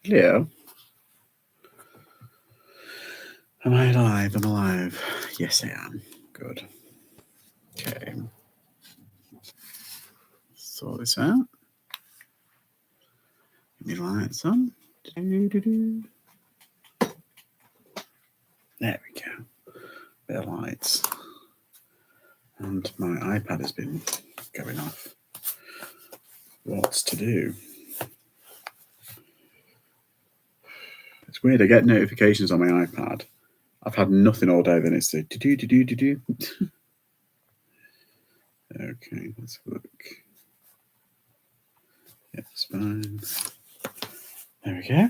Leo, am I alive? I'm alive. Yes, I am. Good. Okay. Sort this out. Get my lights on. There we go. Bit of lights. And my iPad has been going off. What's to do? It's weird. I get notifications on my iPad. I've had nothing all day. Then it's the do. Okay, let's look. Yeah, it's fine. There we go.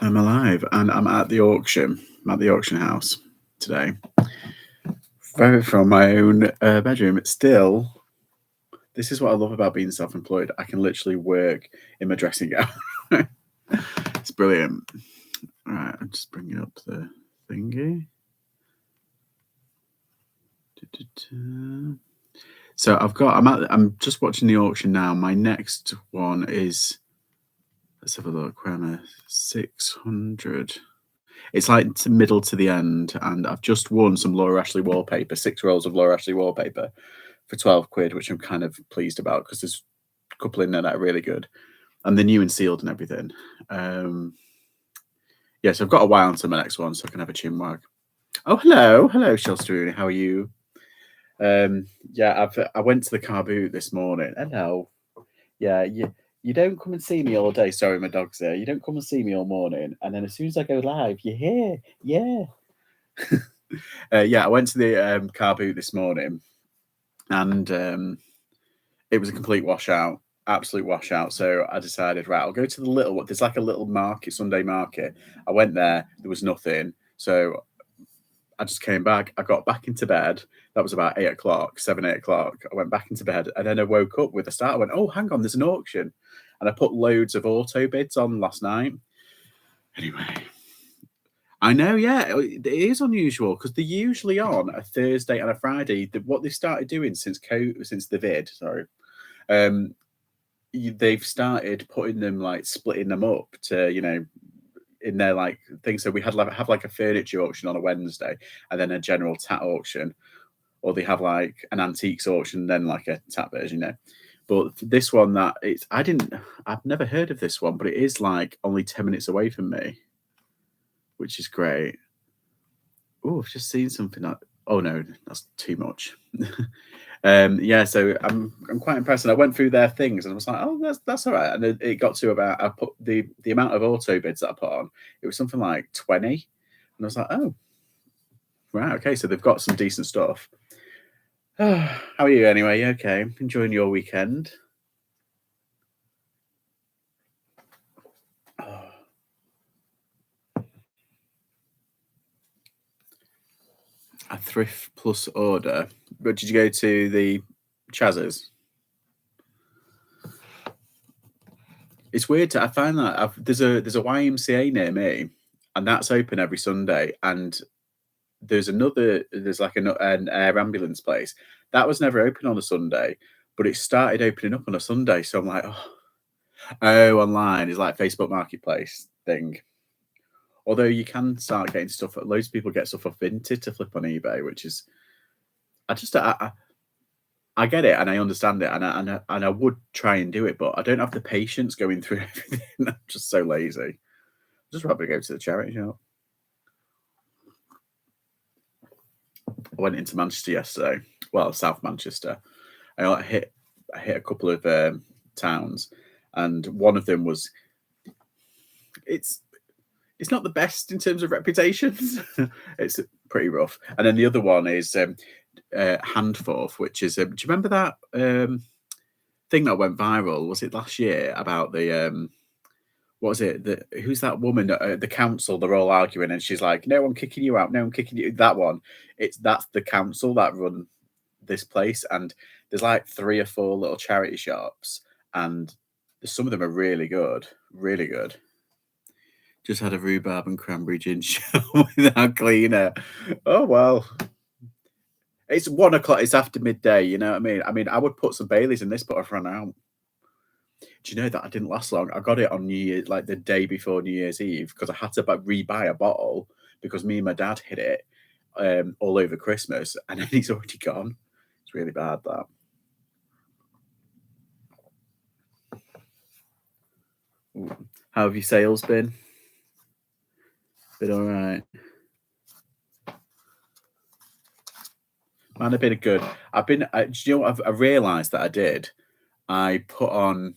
I'm alive, and I'm at the auction. I'm at the auction house today. From my own bedroom. Still, this is what I love about being self-employed. I can literally work in my dressing gown. It's brilliant. All right, I'm just bringing up the thingy. So I'm just watching the auction now. My next one is, let's have a look. Where am I? 600. It's like middle to the end, and I've just won some Laura Ashley wallpaper, 6 rolls of Laura Ashley wallpaper for 12 quid, which I'm kind of pleased about because there's a couple in there that are really good, and they're new and sealed and everything. Yeah, so I've got a while until my next one, so I can have a chin wag. Oh, hello, Shelster. How are you? Yeah, I went to the carboot this morning. Hello. Yeah, you don't come and see me all day. Sorry, my dog's there. You don't come and see me all morning, and then as soon as I go live, you're here. Yeah. Yeah, I went to the carboot this morning, and it was a complete washout, absolute washout. So I decided, right, I'll go to the little one. There's like a little market, Sunday market. I went there, there was nothing. So I just came back. I got back into bed. That was about 8 o'clock, 8 o'clock. I went back into bed, and then I woke up with a start. I went, oh, hang on, there's an auction. And I put loads of auto bids on last night. Anyway, I know, yeah, it is unusual because they're usually on a Thursday and a Friday. What they've started doing since the vid, they've started putting them, like splitting them up to, in their like thing. So we have like a furniture auction on a Wednesday, and then a general tat auction, or they have like an antiques auction, then like a tat version, But this one I've never heard of this one, but it is like only 10 minutes away from me, which is great. Oh, I've just seen something that, oh no, that's too much. Yeah, so I'm quite impressed. And I went through their things and I was like, oh, that's all right. And it got to about, I put the amount of auto bids that I put on, it was something like 20. And I was like, oh, right, okay, so they've got some decent stuff. How are you anyway? Okay, enjoying your weekend? A thrift plus order. But did you go to the Chaz's? It's weird. I find that there's a YMCA near me, and that's open every Sunday. And there's like an air ambulance place that was never open on a Sunday, but it started opening up on a Sunday. So I'm like, oh, online is like Facebook Marketplace thing. Although you can start getting stuff. Loads of people get stuff off Vinted to flip on eBay, which is, I get it and I understand it, and I would try and do it, but I don't have the patience going through everything. I'm just so lazy. I'd just rather go to the charity shop. I went into Manchester yesterday. Well, South Manchester. I hit a couple of towns, and one of them was, it's not the best in terms of reputations. It's pretty rough. And then the other one is Handforth, which is, do you remember that thing that went viral? Was it last year about the what was it? Who's that woman? The council. They're all arguing, and she's like, "No one kicking you out. No one kicking you." That one. That's the council that run this place, and there's like 3 or 4 little charity shops, and some of them are really good, really good. Just had a rhubarb and cranberry ginger without cleaner. Oh well. It's 1 o'clock. It's after midday. You know what I mean? I would put some Baileys in this, but I've run out. Do you know that I didn't last long? I got it on New Year, like the day before New Year's Eve, because I had to rebuy a bottle because me and my dad hid it all over Christmas, and then he's already gone. It's really bad that. Ooh. How have your sales been? Been all right. Mine have been good. Do you know what I realised that I did? I put on,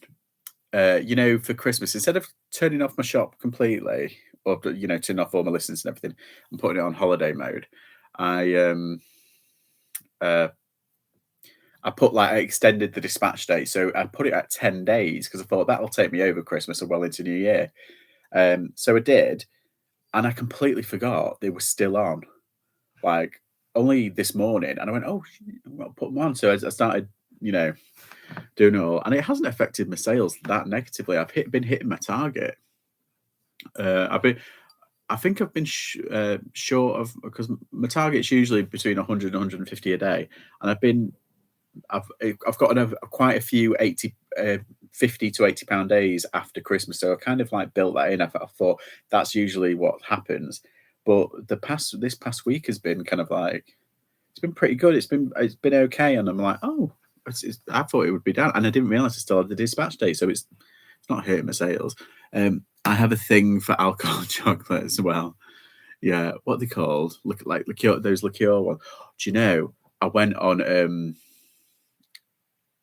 for Christmas, instead of turning off my shop completely, or turning off all my listings and everything, and putting it on holiday mode, I uh, I put I extended the dispatch date, so I put it at 10 days because I thought that'll take me over Christmas and well into New Year. So I did, and I completely forgot they were still on. Like only this morning, and I went, "Oh, I'll put them on." So I started, doing it all, and it hasn't affected my sales that negatively. Been hitting my target. I think I've been short of, because my target's usually between 100 and 150 a day, and I've got quite a few 50 to 80 pound days after Christmas, so I kind of built that in. I thought that's usually what happens, but this past week has been kind of it's been pretty good. It's been okay, and I'm like, oh, I thought it would be down, and I didn't realize I still had the dispatch date, so it's not hurting my sales. I have a thing for alcohol chocolate as well. Yeah, what are they called? Look, like liqueur, those liqueur ones. Do you know? I went on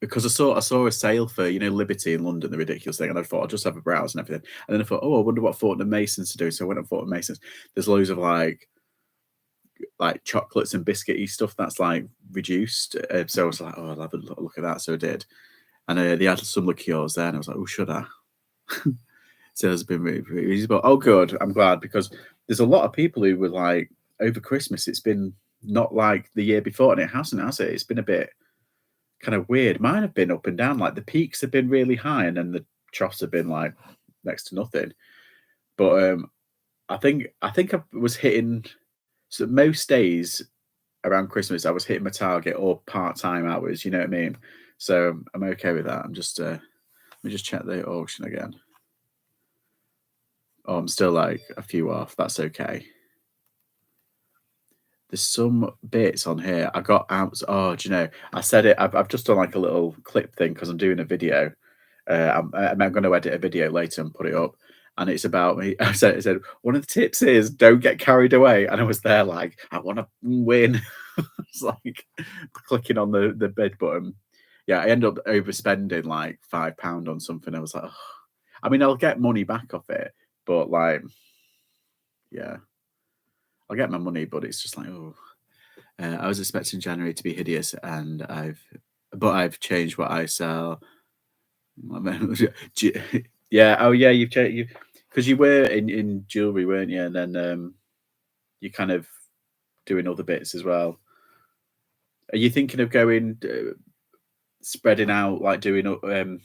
because I saw a sale for Liberty in London, the ridiculous thing, and I thought I'll just have a browse and everything. And then I thought, oh, I wonder what Fortnum Masons to do. So I went on Fortnum Masons. There's loads of chocolates and biscuity stuff that's reduced. So I was like, oh, I'll have a look at that. So I did, and they had some liqueurs there, and I was like, oh, should I? So it's been really, really easy. But oh, good. I'm glad, because there's a lot of people who were over Christmas, it's been not like the year before, and it hasn't, has it? It's been a bit kind of weird. Mine have been up and down. The peaks have been really high, and then the troughs have been next to nothing. But I think I was hitting, so most days around Christmas I was hitting my target or part-time hours. You know what I mean? So I'm okay with that. I'm just let me just check the auction again. Oh, I'm still a few off. That's okay. There's some bits on here. I got out. Oh, do you know? I said it. I've just done a little clip thing because I'm doing a video. I'm going to edit a video later and put it up. And it's about me. I said one of the tips is don't get carried away. And I was there I want to win. It's clicking on the bid button. Yeah, I end up overspending £5 on something. I was like, oh. I mean, I'll get money back off it, but yeah, I'll get my money, but it's just oh. I was expecting January to be hideous, and I've changed what I sell. Yeah. Oh, yeah. You've changed because you were in jewelry, weren't you? And then you kind of doing other bits as well. Are you thinking of going spreading out, doing? Are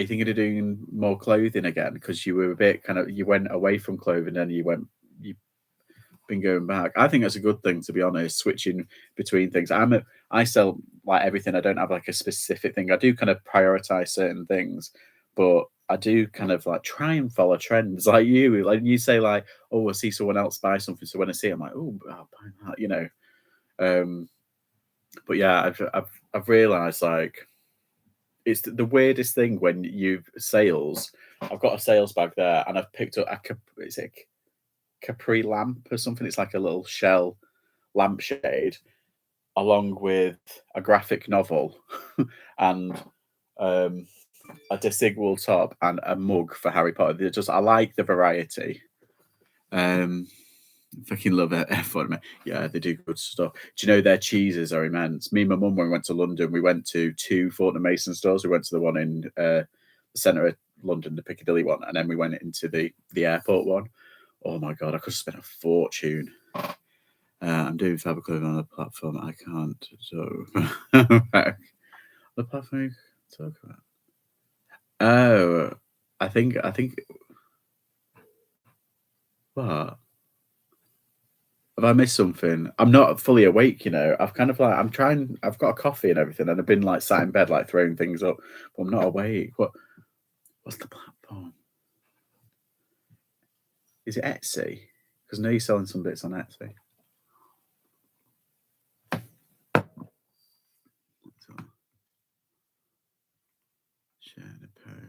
you thinking of doing more clothing again? Because you were a bit you went away from clothing, and you've been going back. I think that's a good thing, to be honest. Switching between things. I sell everything. I don't have a specific thing. I do kind of prioritize certain things, but I do kind of try and follow trends. Like you say, oh, I see someone else buy something, so when I see it, I'm like, oh, I'll buy that. But yeah, I've realized it's the weirdest thing when you've sales. I've got a sales bag there, and I've picked up is it Capri lamp or something? It's a little shell lampshade, along with a graphic novel and a Desigual top and a mug for Harry Potter. I like the variety. Fucking love it. Yeah, they do good stuff. Do you know their cheeses are immense? Me and my mum, when we went to London, we went to 2 Fortnum Mason stores. We went to the one in the centre of London, the Piccadilly one, and then we went into the airport one. Oh my god, I could have spent a fortune. I'm doing fabric clothing on a platform I can't talk. The platform you talk about. Oh, I think what? Have I missed something? I'm not fully awake, you know. I've kind of like I've got a coffee and everything, and I've been like sat in bed like throwing things up, but I'm not awake. What's the platform? Is it Etsy? Because I know you're selling some bits on Etsy. Share the post.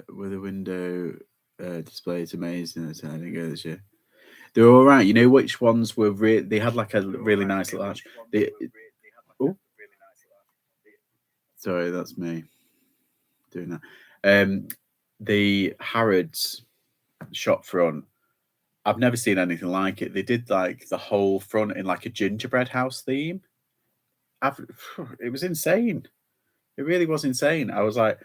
With a window display, it's amazing. That's how I didn't go this year. They're all right. You know which ones were they had like a really nice little arch. Oh, sorry, that's me doing that. The Harrods shop front. I've never seen anything like it. They did like the whole front in like a gingerbread house theme. It was insane. It really was insane. I was like,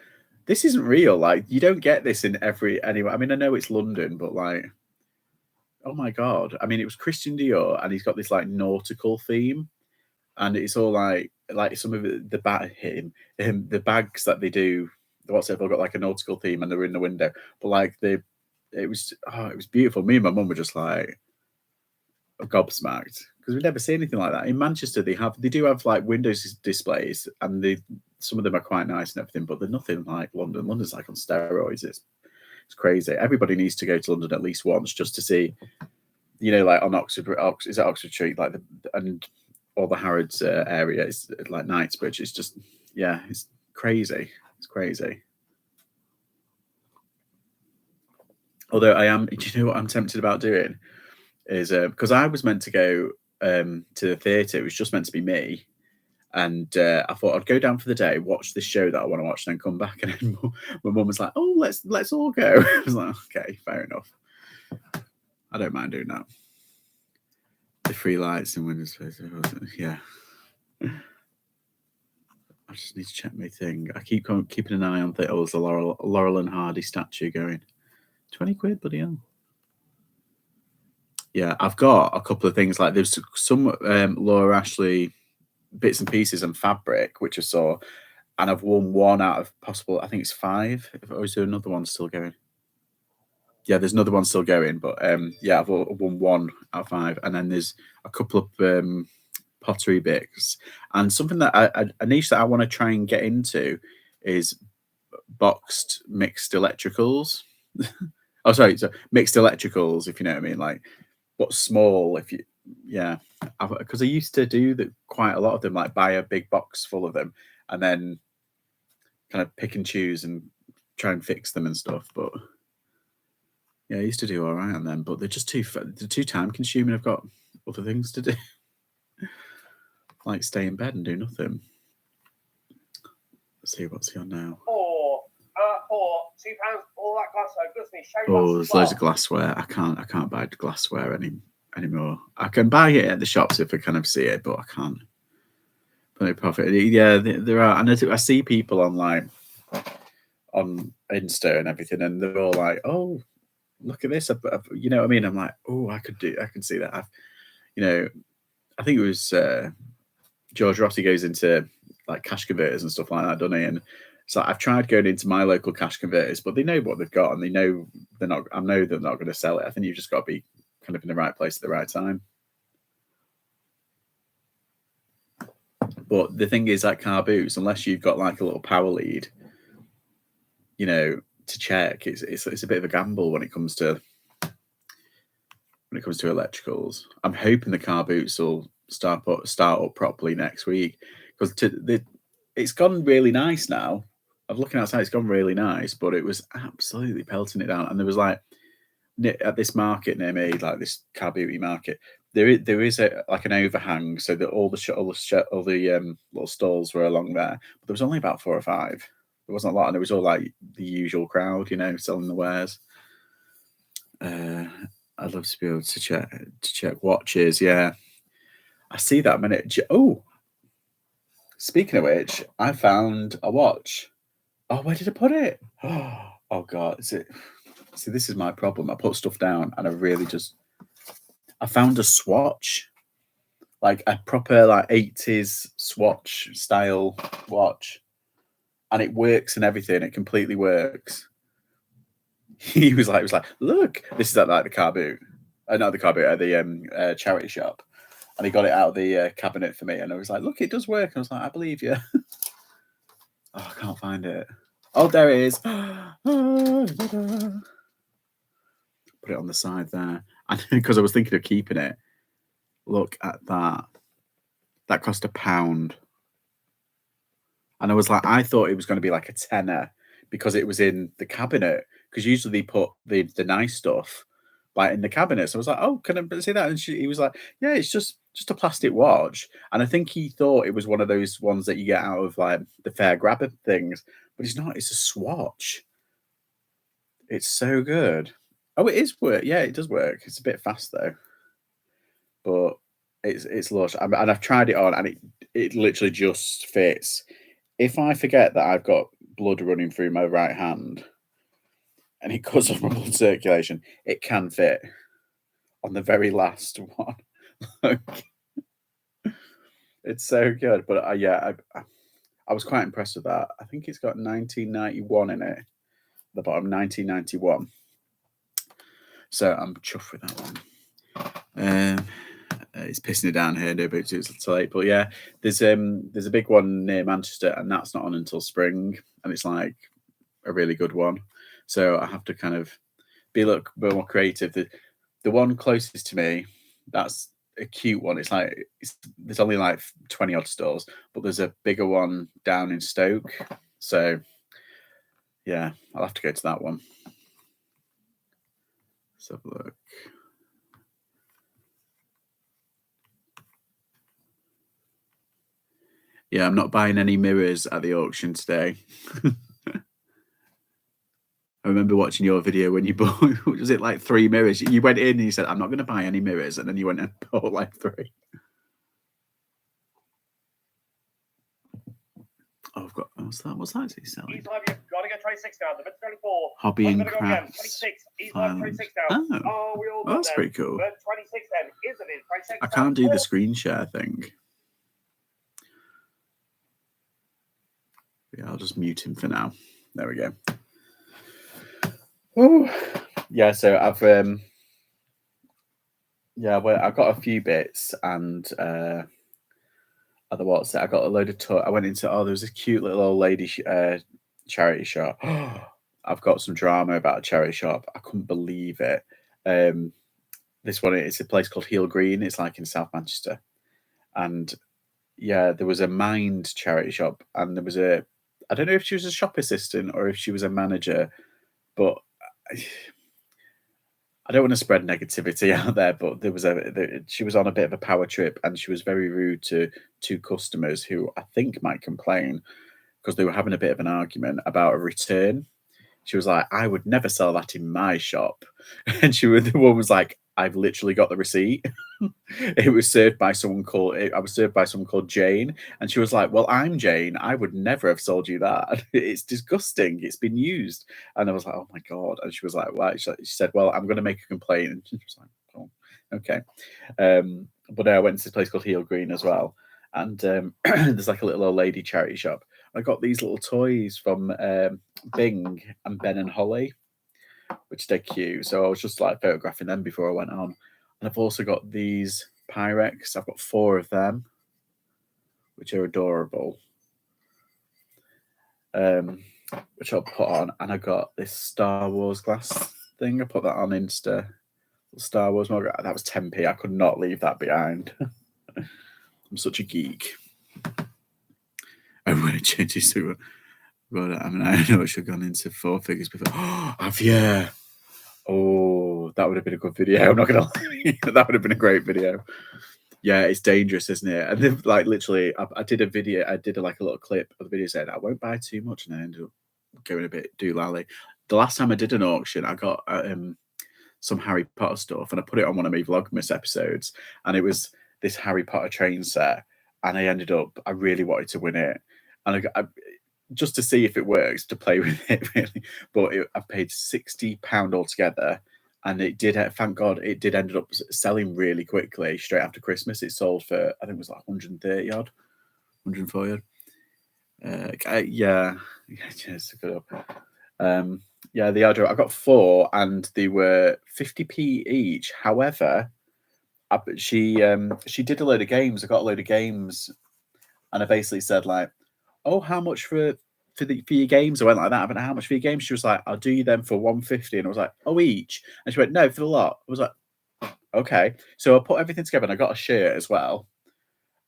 this isn't real. Like, you don't get this in anywhere. I mean, I know it's London, but like, oh my god. I mean, it was Christian Dior, and he's got this like nautical theme, and it's all like some of the the bags that they do. What's it? They've got like a nautical theme, and they're in the window. But like it was beautiful. Me and my mum were just like gobsmacked because we never see anything like that in Manchester. They do have like windows displays, and some of them are quite nice and everything, but they're nothing like London. London's like on steroids. It's crazy. Everybody needs to go to London at least once just to see, you know, like on Oxford Street, like or the Harrods area. It's like Knightsbridge. It's just, yeah, it's crazy. It's crazy. Although do you know what I'm tempted about doing? Is because I was meant to go to the theatre. It was just meant to be me. And I thought I'd go down for the day, watch this show that I want to watch, and then come back. And then my mum was like, "Oh, let's all go." I was like, "Okay, fair enough. I don't mind doing that." The free lights and windows, yeah. I just need to check my thing. I keep keeping an eye on things. Oh, there's a Laurel and Hardy statue going. 20 quid, bloody hell. Yeah, I've got a couple of things like there's some Laura Ashley bits and pieces and fabric, which I saw, and I've won one out of possible. I think it's 5. Or is there another one still going? Yeah, there's another one still going, but yeah, I've won 1 out of 5, and then there's a couple of pottery bits, and something that a niche that I want to try and get into is boxed mixed electricals. Oh, sorry, so mixed electricals, if you know what I mean, like but small. If you, yeah, because I used to do quite a lot of them, like buy a big box full of them, and then kind of pick and choose and try and fix them and stuff. But yeah, I used to do all right on them, but they're just too time consuming. I've got other things to do, like stay in bed and do nothing. Let's see what's he on now. £2, all that glassware. Oh, there's loads of glassware. I can't buy glassware anymore. I can buy it at the shops if I kind of see it, but I can't put no profit. Yeah, there are, and I see people on Insta and everything, and they're all like, "Oh, look at this!" You know what I mean? I'm like, "Oh, I can see that." I think it was George Rossi goes into like cash converters and stuff like that, doesn't he? And so I've tried going into my local cash converters, but they know what they've got, and they know they're not. I know they're not going to sell it. I think you've just got to be kind of in the right place at the right time. But the thing is, like car boots, unless you've got like a little power lead, you know, to check, it's a bit of a gamble when it comes to electricals. I'm hoping the car boots will start up properly next week, because it's gone really nice now. I'm looking outside, it's gone really nice, but it was absolutely pelting it down. And there was like at this market near me, like this car beauty market, there is like an overhang, so that all the little stalls were along there. But there was only about 4 or 5. There wasn't a lot, and it was all like the usual crowd, you know, selling the wares. I'd love to be able to check watches. Yeah, I see that minute. Oh, speaking of which, I found a watch. Oh, where did I put it? Oh God, is it? See, this is my problem. I put stuff down, and I found a swatch, like a proper like 80s swatch style watch. and it works and everything. It completely works. He was like, look, this is at like the car boot, not the car boot, at the charity shop, and he got it out of the cabinet for me, and I was like, look, it does work. And I was like, I believe you. Oh, I can't find it. Oh, there it is. Put it on the side there, and because I was thinking of keeping it. Look at that. That cost £1. And I was like, I thought it was going to be like a tenner because it was in the cabinet. Because usually they put the nice stuff like in the cabinet. So I was like, oh, can I see that? And he was like, yeah, it's just a plastic watch. And I think he thought it was one of those ones that you get out of like the fair grabber things, but it's not. It's a swatch. It's so good. Oh, it is work. Yeah, it does work. It's a bit fast though, but it's lush. And I've tried it on, and it literally just fits. If I forget that I've got blood running through my right hand and it cuts off my blood circulation, it can fit on the very last one. It's so good. But yeah, I was quite impressed with that. I think it's got 1991 in it, the bottom, 1991. So I'm chuffed with that one. It's pissing it down here, no, but it's late. But yeah, there's a big one near Manchester, and that's not on until spring, and it's like a really good one. So I have to kind of be a little bit more creative. The one closest to me, that's a cute one. It's like there's only like 20 odd stores, but there's a bigger one down in Stoke. So yeah, I'll have to go to that one. Let's have a look. Yeah, I'm not buying any mirrors at the auction today. I remember watching your video when you bought, was it like 3 mirrors? You went in and you said, I'm not going to buy any mirrors. And then you went and bought like 3. Oh, I've got, what's that he's selling? You've got to get 26 down. The 24. Hobby and crafts. 26. He's 26 down. Oh, we all that's pretty cool. But 26 then, isn't it? 26 I can't do the screen share thing. Yeah, I'll just mute him for now. There we go. Oh, yeah. So I've I've got a few bits, and other what's it? I got a load of I went into there was a cute little old lady charity shop. I've got some drama about a charity shop. I couldn't believe it. This one, it's a place called Heel Green. It's like in South Manchester, and yeah, there was a Mind charity shop, and there was I don't know if she was a shop assistant or if she was a manager, but I don't want to spread negativity out there, but there was she was on a bit of a power trip, and she was very rude to 2 customers who I think might complain because they were having a bit of an argument about a return. She was like, I would never sell that in my shop. And the one was like, I've literally got the receipt. It was served by someone called Jane. And she was like, well, I'm Jane. I would never have sold you that. It's disgusting. It's been used. And I was like, oh my God. And she was like, well, she said, well, I'm going to make a complaint. And she was like, oh, okay. But I went to this place called Heel Green as well. And there's like a little old lady charity shop. I got these little toys from Bing and Ben and Holly, which they're cute. So I was just like photographing them before I went on. And I've also got these Pyrex. I've got 4 of them, which are adorable. Which I'll put on. And I got this Star Wars glass thing. I put that on Insta. Star Wars mug. That was 10p. I could not leave that behind. I'm such a geek. I'm going to change this to but I mean, I know I should have gone into 4 figures before. Oh, have you? Oh, that would have been a good video. I'm not going to lie. That would have been a great video. Yeah, it's dangerous, isn't it? And then, like, literally, I did a video. I did like a little clip of the video saying I won't buy too much, and I ended up going a bit doolally. The last time I did an auction, I got some Harry Potter stuff, and I put it on one of my Vlogmas episodes, and it was this Harry Potter train set, and I really wanted to win it, and I just to see if it works, to play with it, really. But I paid £60 altogether, and it did. Thank God, it did ended up selling really quickly straight after Christmas. It sold for, I think it was like 130 odd, 140 odd. Yeah, just look it up. Yeah, the order I got 4, and they were 50p each. However, she did a load of games. I got a load of games, and I basically said like, "Oh, how much for your games?" I went like that. I went, "How much for your games?" She was like, "I'll do you them for 150," and I was like, "Oh, each?" And she went, "No, for the lot." I was like, "Okay." So I put everything together, and I got a shirt as well.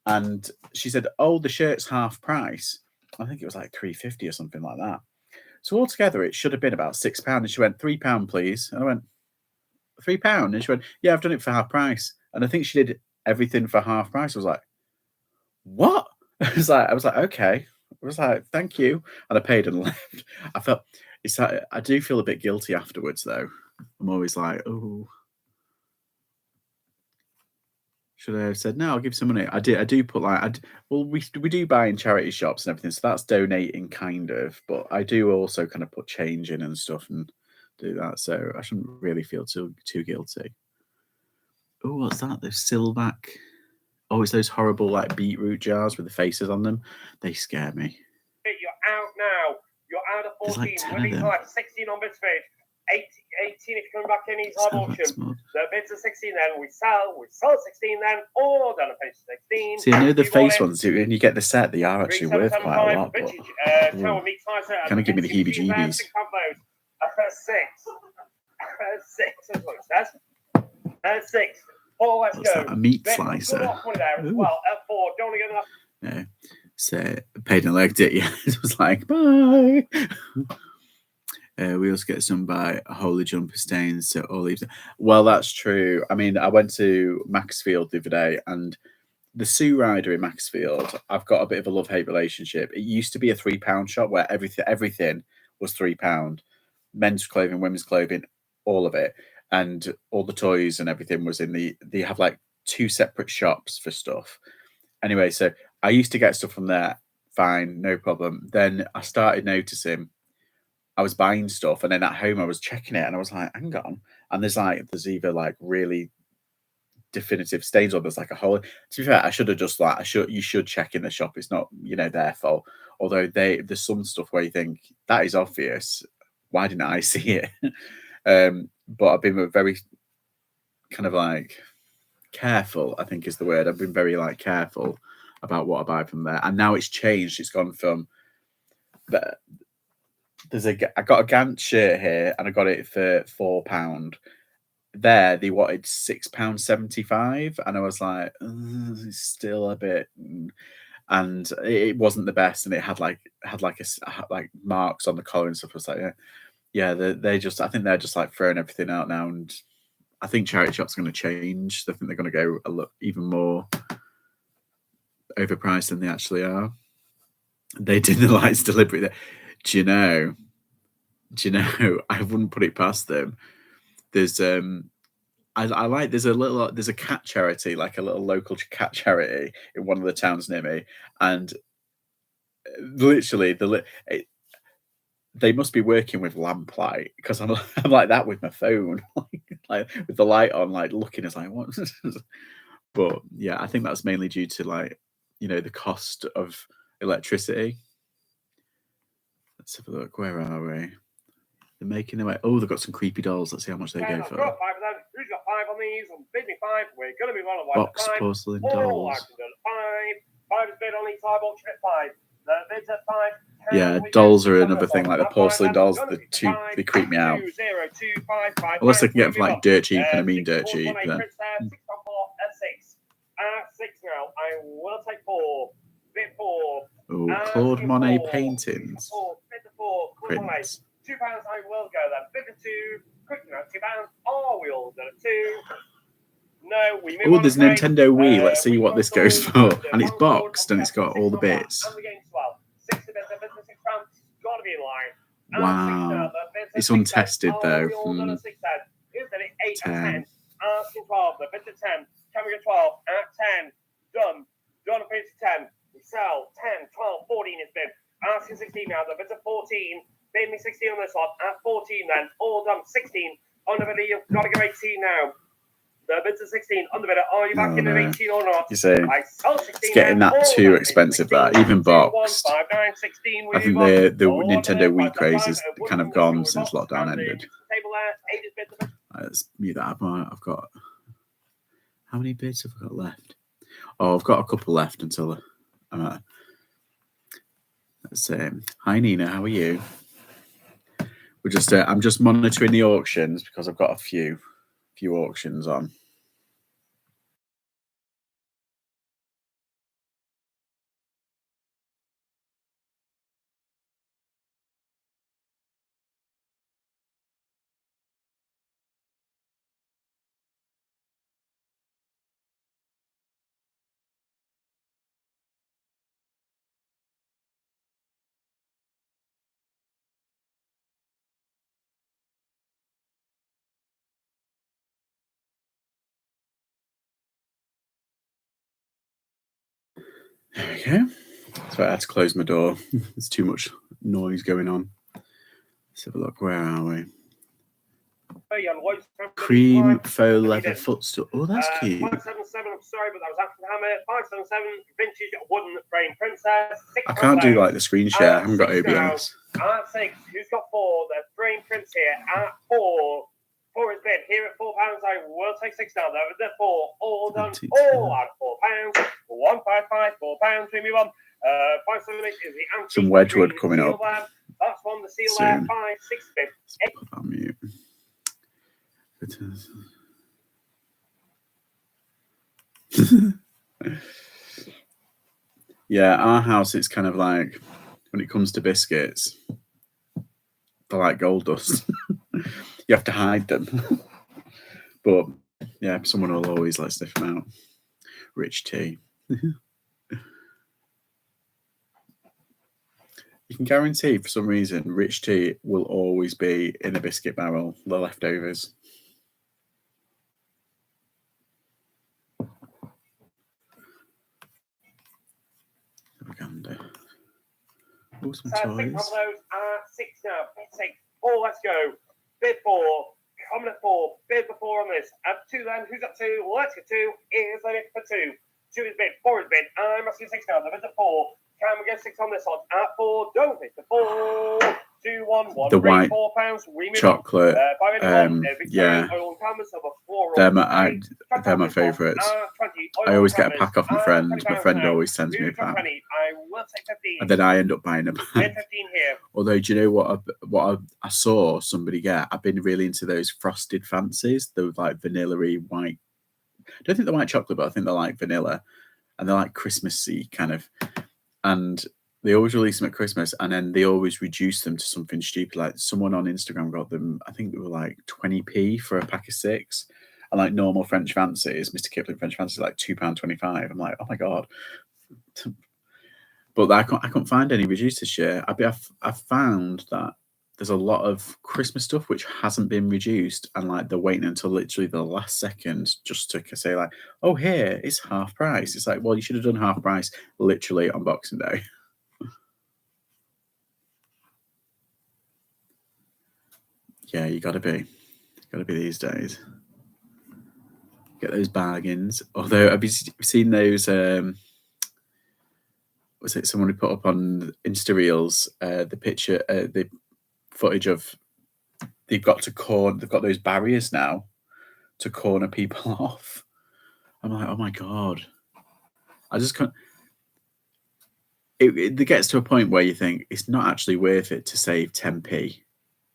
And she said, "Oh, the shirt's half price." I think it was like 350 or something like that. So altogether, it should have been about £6. And she went, £3, please. And I went, £3? And she went, "Yeah, I've done it for half price." And I think she did everything for half price. I was like, "What?" I was like, "Okay." I was like, "Thank you." And I paid and left. I felt it's like I do feel a bit guilty afterwards though. I'm always like, "Oh, should I have said no? I'll give some money." I do put like well, we do buy in charity shops and everything, so that's donating kind of. But I do also kind of put change in and stuff and do that, so I shouldn't really feel too guilty. Oh, what's that? Those silverback. Oh, it's those horrible like beetroot jars with the faces on them. They scare me. You're out now. You're out of 14. There's like 10 of them. 16 on Bitsford. 18 if you're coming back in his hard auction. The bids are 16 then. We sell 16 then. All done at page 16. See, I know the face ones, when you get the set, they are actually worth quite a lot. But kind of give me the heebie-jeebies. 6. That's what it says. 6. 4, let's What's go. That, a meat slicer? Well, at 4, don't want to get enough. No. So paid and legged it. Yeah, it was like bye. We also get some by Holy Jumper Stains. So all leaves. Well, that's true. I mean, I went to Maxfield the other day, and the Sue Rider in Maxfield, I've got a bit of a love-hate relationship. It used to be a £3 shop where everything was £3. Men's clothing, women's clothing, all of it, and all the toys and everything was in the. They have like 2 separate shops for stuff. Anyway, so I used to get stuff from there, fine, no problem. Then I started noticing I was buying stuff, and then at home I was checking it, and I was like, "Hang on!" And there's either like really definitive stains, or there's like a hole. To be fair, I should have just like you should check in the shop. It's not their fault. Although there's some stuff where you think that is obvious. Why didn't I see it? But I've been very kind of like careful, I think is the word. I've been very like careful about what I buy from there, and now it's changed. It's gone from I got a Gant shirt here, and I got it for £4. There they wanted £6.75, and I was like, it's still a bit, and it wasn't the best, and it had like marks on the collar and stuff. I was like, yeah, they just, I think they're just like throwing everything out now, and I think charity shops are going to change. I think they're going to go a lot even more overpriced than they actually are. They did the lights deliberately. Do you know? I wouldn't put it past them. There's I like there's a cat charity, like a little local cat charity in one of the towns near me, and literally they must be working with lamplight, because I'm like that with my phone, like with the light on, like looking, it's like what. But yeah, I think that's mainly due to like the cost of electricity. Let's have a look. Where are we? They're making their way. Oh, they've got some creepy dolls. Let's see how much they go for. Who's got 5 on these? Bid me 5. We're going to be on Box porcelain dolls. 5 is bid on each side auction at 5. The bids at 5. Yeah, dolls are another thing. Like the porcelain dolls, they creep me out. 2, 0, 2, 5, 5, Unless they can get them for like dirt cheap, and I mean dirt cheap. Then. 6 on 4 at 6. At 6 now. I will take 4. Bid 4. Oh, Claude Monet paintings. Bid 4. Prints. £2 I will go then. Bid 2. Quick now, £2. Oh, we all done it 2. No, we move on. Oh, there's Nintendo Wii. Let's see what this goes for. And it's boxed, and it's got all the bits. And the game's 12. 6 to bid, the business £6. Got to be in line. Wow. It's untested though. 10. 8 and 10. Asking 12. The bid to 10. Can we get 12? At 10. Done. Done for 10. We sell 10, 12, 14 is bid. Asking 16 now. The bid to 14. Bid me 16 on this one. At 14 then. All done. 16. On the video. You've got to go 18 now. The bids are 16 on the bidder. Are you back in at 18 or not? You see, I sold 16 it's getting that too expensive. That even boxed. I think the Nintendo Wii craze has kind of gone since lockdown ended. Let's mute that. I've got how many bids have I got left? Oh, I've got a couple left until. Let's see. Hi Nina, how are you? We're just. I'm just monitoring the auctions because I've got a few auctions on. There we go. So I had to close my door. There's too much noise going on. Let's have a look. Where are we? Cream faux leather footstool. Oh, that's cute. 577. I'm sorry, but that was after the hammer. 577. Vintage wooden frame princess. I can't do like the screen share. I haven't got OBS. At 6. Who's got 4? The frame prince here at 4. 4 is bid. Here at £4. I will take 6 now. There was the 4. All done. All at £4. 155. £4. We move on. 578 is the antique. Some Wedgwood coming up. That's one. The seal there. 5, 6 bid. Put that on mute. Yeah, our house, it's kind of like when it comes to biscuits, they're like gold dust. You have to hide them. But yeah, someone will always like sniff them out. Rich tea. You can guarantee for some reason rich tea will always be in a biscuit barrel, the leftovers. Oh, some toys. 6 now. Bid 6. 4, let's go. Bid 4. Coming at 4. Bid the 4 on this. At 2 then. Who's at 2? Let's get 2. Here's the bid for 2. 2 is bid. 4 is bid. I'm asking 6 now. The bid at 4. Can we get 6 on this one? At 4. Don't hit the 4. 2, 1, 1. The white £4. chocolate. Yeah. They're my favourites. I always get a pack off my friend. My friend always sends me a pack. And then I end up buying a pack. Although, do you know what I saw somebody get? I've been really into those frosted fancies. They're like vanilla-y white. I don't think they're white chocolate, but I think they're like vanilla. And they're like Christmassy kind of. And they always release them at Christmas, and then they always reduce them to something stupid. Like someone on Instagram got them, I think they were like 20p for a pack of 6. And like normal French fancies, Mr. Kipling French fancies, like £2.25. I'm like, oh my God. But I couldn't find any reduced this year. I've found that there's a lot of Christmas stuff which hasn't been reduced, and like they're waiting until literally the last second just to say like, oh, here, it's half price. It's like, well, you should have done half price literally on Boxing Day. Yeah, you gotta be these days. Get those bargains. Although, have you seen those? Was it someone who put up on Insta Reels the picture, the footage of they've got those barriers now to corner people off. I'm like, oh my God, I just can't. It gets to a point where you think it's not actually worth it to save 10p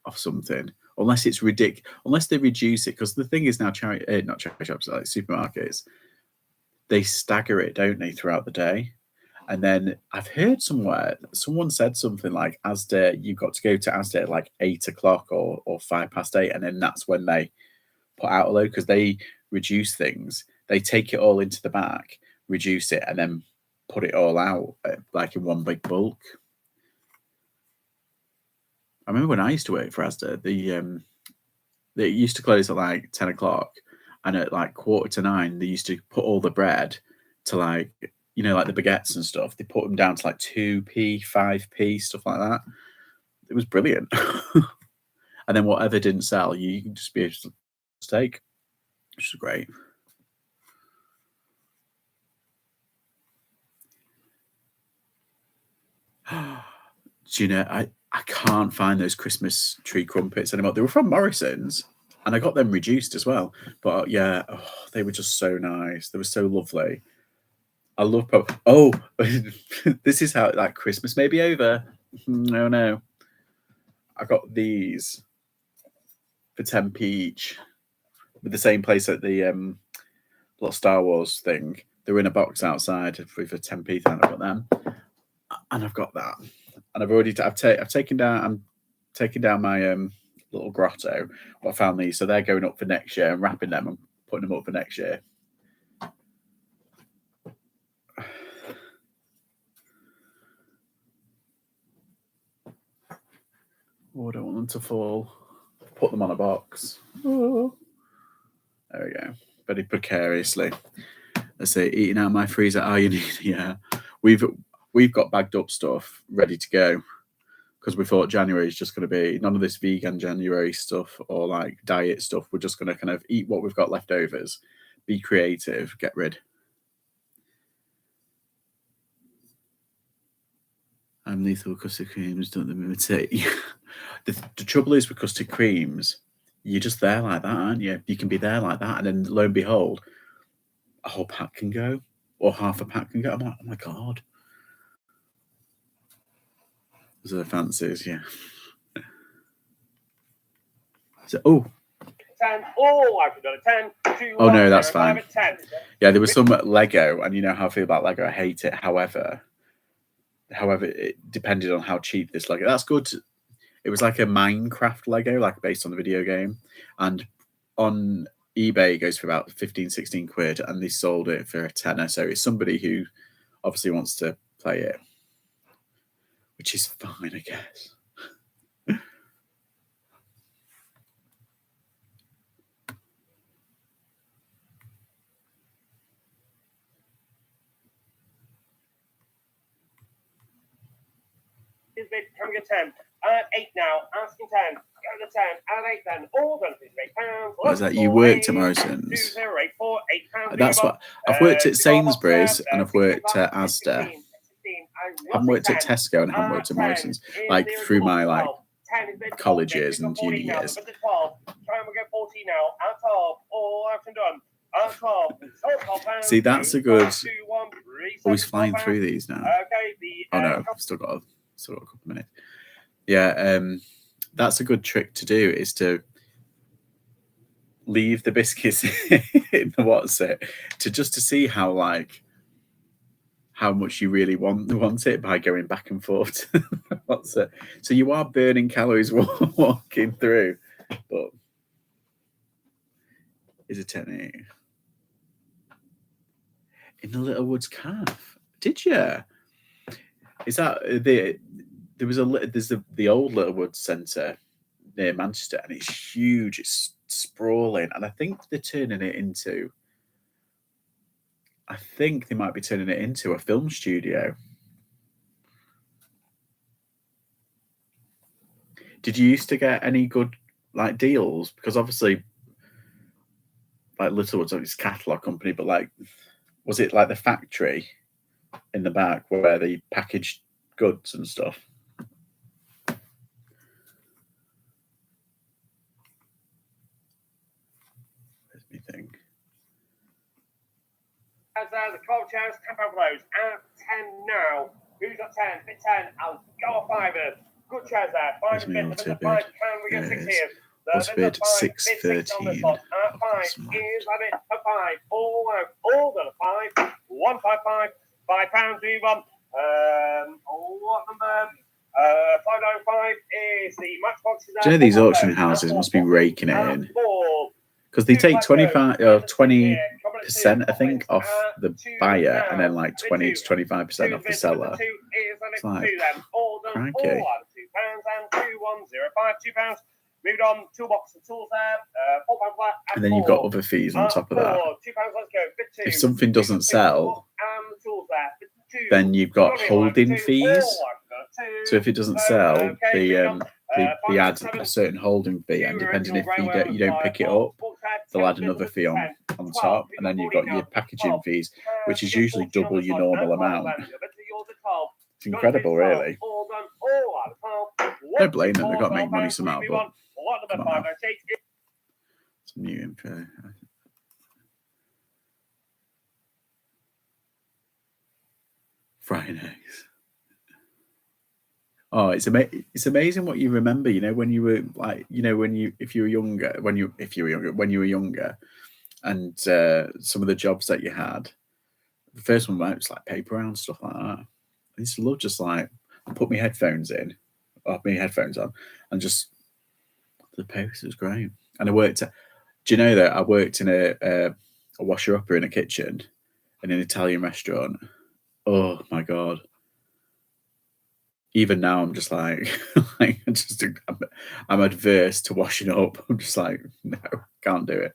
off something. Unless it's ridiculous, unless they reduce it, because the thing is now, not charity shops, like supermarkets, they stagger it, don't they, throughout the day? And then I've heard somewhere, someone said something like Asda, you've got to go to Asda at like 8 o'clock or 8:05, and then that's when they put out a load, because they reduce things. They take it all into the back, reduce it, and then put it all out like in one big bulk. I remember when I used to work for Asda, they used to close at like 10 o'clock, and at like 8:45, they used to put all the bread to like, you know, like the baguettes and stuff. They put them down to like 2p, 5p, stuff like that. It was brilliant. And then whatever didn't sell, you can just be able to take. which is great. Do you know, I can't find those Christmas tree crumpets anymore. They were from Morrison's, and I got them reduced as well. But yeah, they were just so nice. They were so lovely. I love this is how like Christmas may be over. No. I got these for 10p each with the same place at the little Star Wars thing. They were in a box outside with a 10p thing. I've got them, and I've got that, and I've taken down. I'm taking down my little grotto. But I found these, so they're going up for next year. I'm wrapping them and putting them up for next year. Oh, I don't want them to fall. Put them on a box. Oh. There we go. Very precariously. Let's say eating out of my freezer. Oh, you need, yeah. We've got bagged up stuff ready to go because we thought January is just going to be none of this vegan January stuff or like diet stuff. We're just going to kind of eat what we've got leftovers, be creative, get rid. I'm lethal with custard creams, don't them imitate. The trouble is with custard creams, you're just there like that, aren't you? You can be there like that, and then lo and behold, a whole pack can go, or half a pack can go. I'm like, oh my God. Those are the fancies, yeah. So, 10. Oh, I've done a 10. 2, oh 1, no, 0, that's 5, fine. 10. Yeah, there was some Lego, and you know how I feel about Lego. I hate it. However, it depended on how cheap this Lego. That's good. It was like a Minecraft Lego, like based on the video game, and on eBay it goes for about 15, 16 quid, and they sold it for a tenner. So it's somebody who obviously wants to play it, which is fine, I guess. Is bid, can we get 10? 8 now, asking 10. Go to 10, add 8 then. All done for £8. What is that? You worked at Morrison's? 2084, £8. That's what I've worked at Sainsbury's and I've worked at Asda. I haven't worked at Tesco and I haven't worked at Morrison's, like through my like college years and uni years. Try and we go 40 now. Out of all action done. See, that's a good. Always flying through these now. Oh no, I've still got a couple of minutes. Yeah, that's a good trick to do, is to leave the biscuits in the what's it to see how much you really want it by going back and forth. What's it? So you are burning calories walking through, but is a technique. In the Little Woods Calf, did you? Is that there's the old Littlewood Centre near Manchester, and it's huge, it's sprawling, and I think they're turning it into. I think they might be turning it into a film studio. Did you used to get any good like deals? Because obviously, like Littlewood's its catalogue company, but like, was it like the factory in the back where they packaged goods and stuff? Let me think. As the 12 chairs, 10 pound for those. At 10 now. Who's got 10? Bit 10. I'll go a 5. Good chairs there. 5 is bid. The 5. Can we get 6 here? What's bid? 6.13. 5 is a bit of 5. All out. All done a 5. 155. £5 move on. What number? 595 is the matchboxes. Do you know these auction houses must be raking it in? Because they take 25 or 20%, I think, off the buyer, and then like 20 to 25% off the seller. It's like, crikey. £2 and 2105 £2. Moved on, toolbox and tools there. £4 flat. And then you've got other fees on top of that. £2, let's go. Bit 2. If something doesn't sell, then you've got holding fees. So if it doesn't sell, the they add a certain holding fee, and depending if you don't pick it up, they'll add another fee on top, and then you've got your packaging fees, which is usually double your normal amount. It's incredible, really. Don't blame them; they've got to make money somehow. But come on now. Some new info. Fried eggs. Oh, it's amazing what you remember. You know, when you were like, you know, when you were younger, and some of the jobs that you had. The first one was like paper round stuff like that. I used to love just like put my headphones on, and just the post was great. And I worked. Do you know that I worked in a washer upper in a kitchen in an Italian restaurant? Oh my god. Even now, I'm just like, I'm adverse to washing up. I'm just like, no, can't do it.